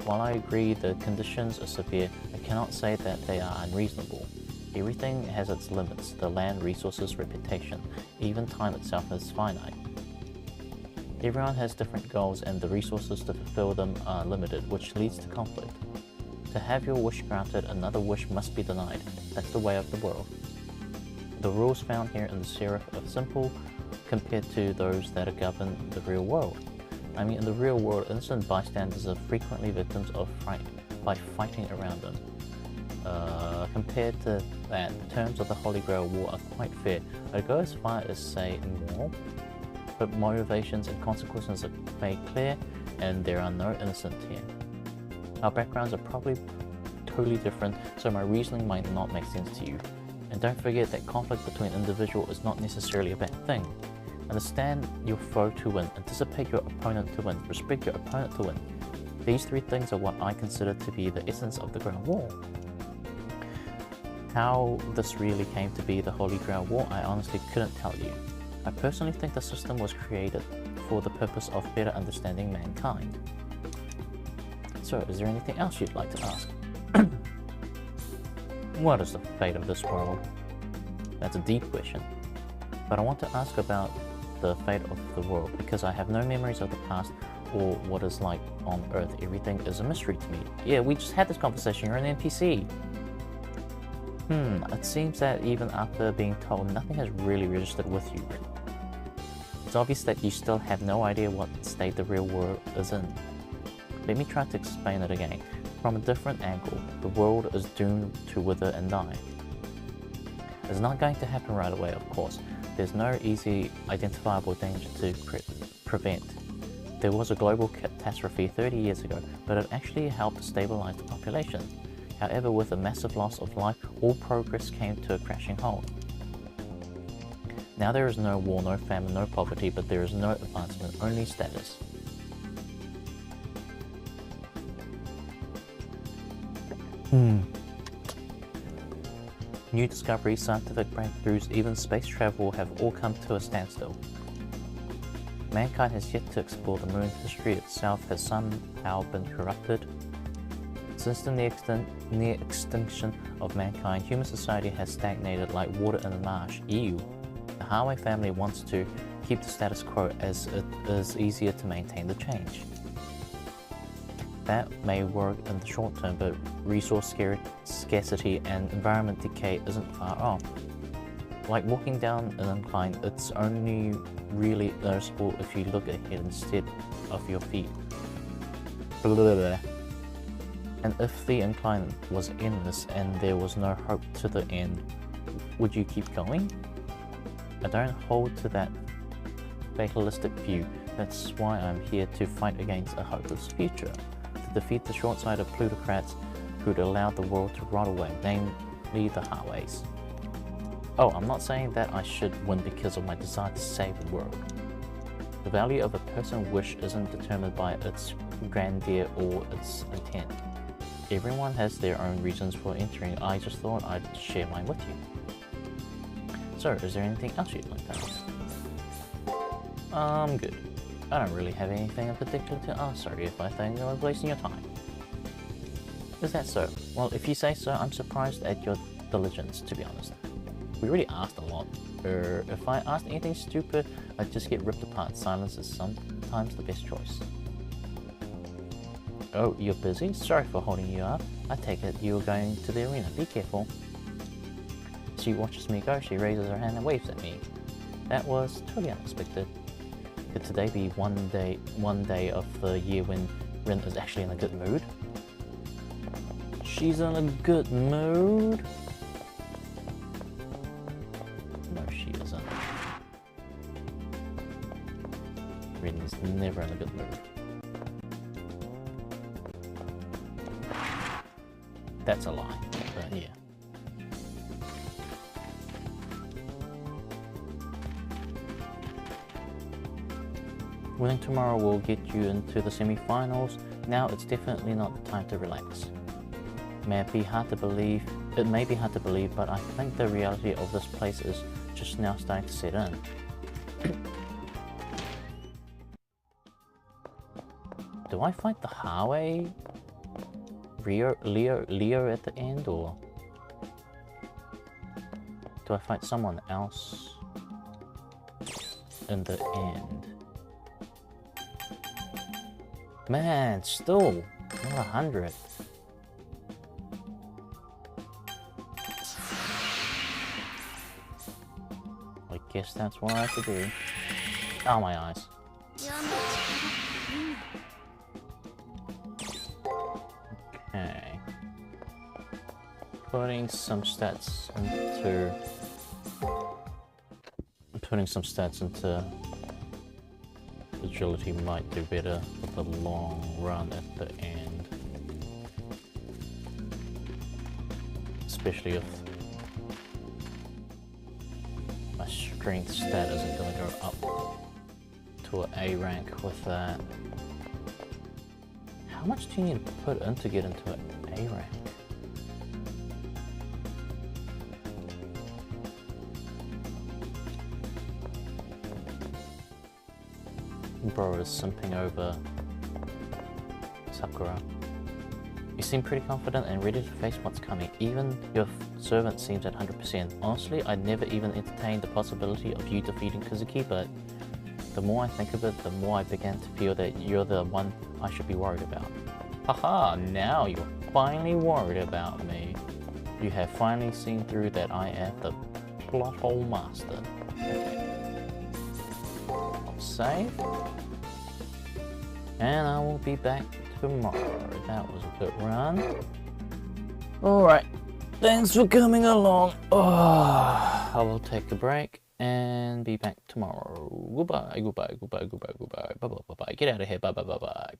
While I agree the conditions are severe, I cannot say that they are unreasonable. Everything has its limits, the land, resources, reputation, even time itself is finite. Everyone has different goals and the resources to fulfill them are limited, which leads to conflict. To have your wish granted, another wish must be denied. That's the way of the world. The rules found here in the Seraph are simple compared to those that govern the real world. I mean, in the real world, innocent bystanders are frequently victims of fright by fighting around them. Compared to that, the terms of the Holy Grail War are quite fair. I'd go as far as say immoral, but motivations and consequences are made clear, and there are no innocents here. Our backgrounds are probably totally different, so my reasoning might not make sense to you. And don't forget that conflict between individuals is not necessarily a bad thing. Understand your foe to win, anticipate your opponent to win, respect your opponent to win. These three things are what I consider to be the essence of the Grail War. How this really came to be the Holy Grail War, I honestly couldn't tell you. I personally think the system was created for the purpose of better understanding mankind. So, is there anything else you'd like to ask? What is the fate of this world? That's a deep question. But I want to ask about the fate of the world because I have no memories of the past or what is like on Earth. Everything is a mystery to me. Yeah, we just had this conversation. You're an NPC. It seems that even after being told, nothing has really registered with you. It's obvious that you still have no idea what state the real world is in. Let me try to explain it again. From a different angle, the world is doomed to wither and die. It's not going to happen right away, of course. There's no easy identifiable danger to prevent. There was a global catastrophe 30 years ago, but it actually helped stabilize the population. However, with a massive loss of life, all progress came to a crashing halt. Now there is no war, no famine, no poverty, but there is no advancement, only status. New discoveries, scientific breakthroughs, even space travel have all come to a standstill. Mankind has yet to explore the moon. History itself has somehow been corrupted. Since the near extinction of mankind, human society has stagnated like water in a marsh. Ew. The Highway family wants to keep the status quo as it is easier to maintain the change. That may work in the short term, but resource scarcity and environment decay isn't far off. Like walking down an incline, it's only really noticeable if you look ahead instead of your feet. Blah. And if the incline was endless and there was no hope to the end, would you keep going? I don't hold to that fatalistic view. That's why I'm here to fight against a hopeless future. To defeat the short-sighted plutocrats who'd allowed the world to rot away, namely the Highways. Oh, I'm not saying that I should win because of my desire to save the world. The value of a person's wish isn't determined by its grandeur or its intent. Everyone has their own reasons for entering. I just thought I'd share mine with you. So, is there anything else you'd like to ask? I'm good. I don't really have anything in particular to ask. Sorry if I think I'm wasting your time. Is that so? Well, if you say so, I'm surprised at your diligence, to be honest. We already asked a lot. If I asked anything stupid, I'd just get ripped apart. Silence is sometimes the best choice. Oh, you're busy? Sorry for holding you up. I take it you're going to the arena. Be careful. She watches me go. She raises her hand and waves at me. That was totally unexpected. Could today be one day of the year when Rin is actually in a good mood? She's in a good mood? No, she isn't. Rin is never in a good mood. That's a lie, but yeah. Winning tomorrow will get you into the semi-finals. Now it's definitely not the time to relax. It may be hard to believe, but I think the reality of this place is just now starting to set in. Do I fight the highway? Leo at the end, or do I fight someone else in the end? Man, still not 100. I guess that's what I have to do. Oh, my eyes. Okay. Putting some stats into agility might do better for the long run at the end. Especially if my strength stat isn't going to go up to an A rank with that. How much do you need to put in to get into an A rank? Bro is simping over Sakura. You seem pretty confident and ready to face what's coming. Even your servant seems at 100%. Honestly, I'd never even entertained the possibility of you defeating Kazuki, but the more I think of it, the more I begin to feel that you're the one I should be worried about. Haha, now you're finally worried about me. You have finally seen through that I am the plot hole master. Okay. Save. And I will be back tomorrow. That was a good run. Alright, thanks for coming along. Oh, I will take a break and be back tomorrow. Goodbye, goodbye, goodbye, goodbye, goodbye. Bye, bye, bye, bye. Get out of here. Bye, bye, bye, bye.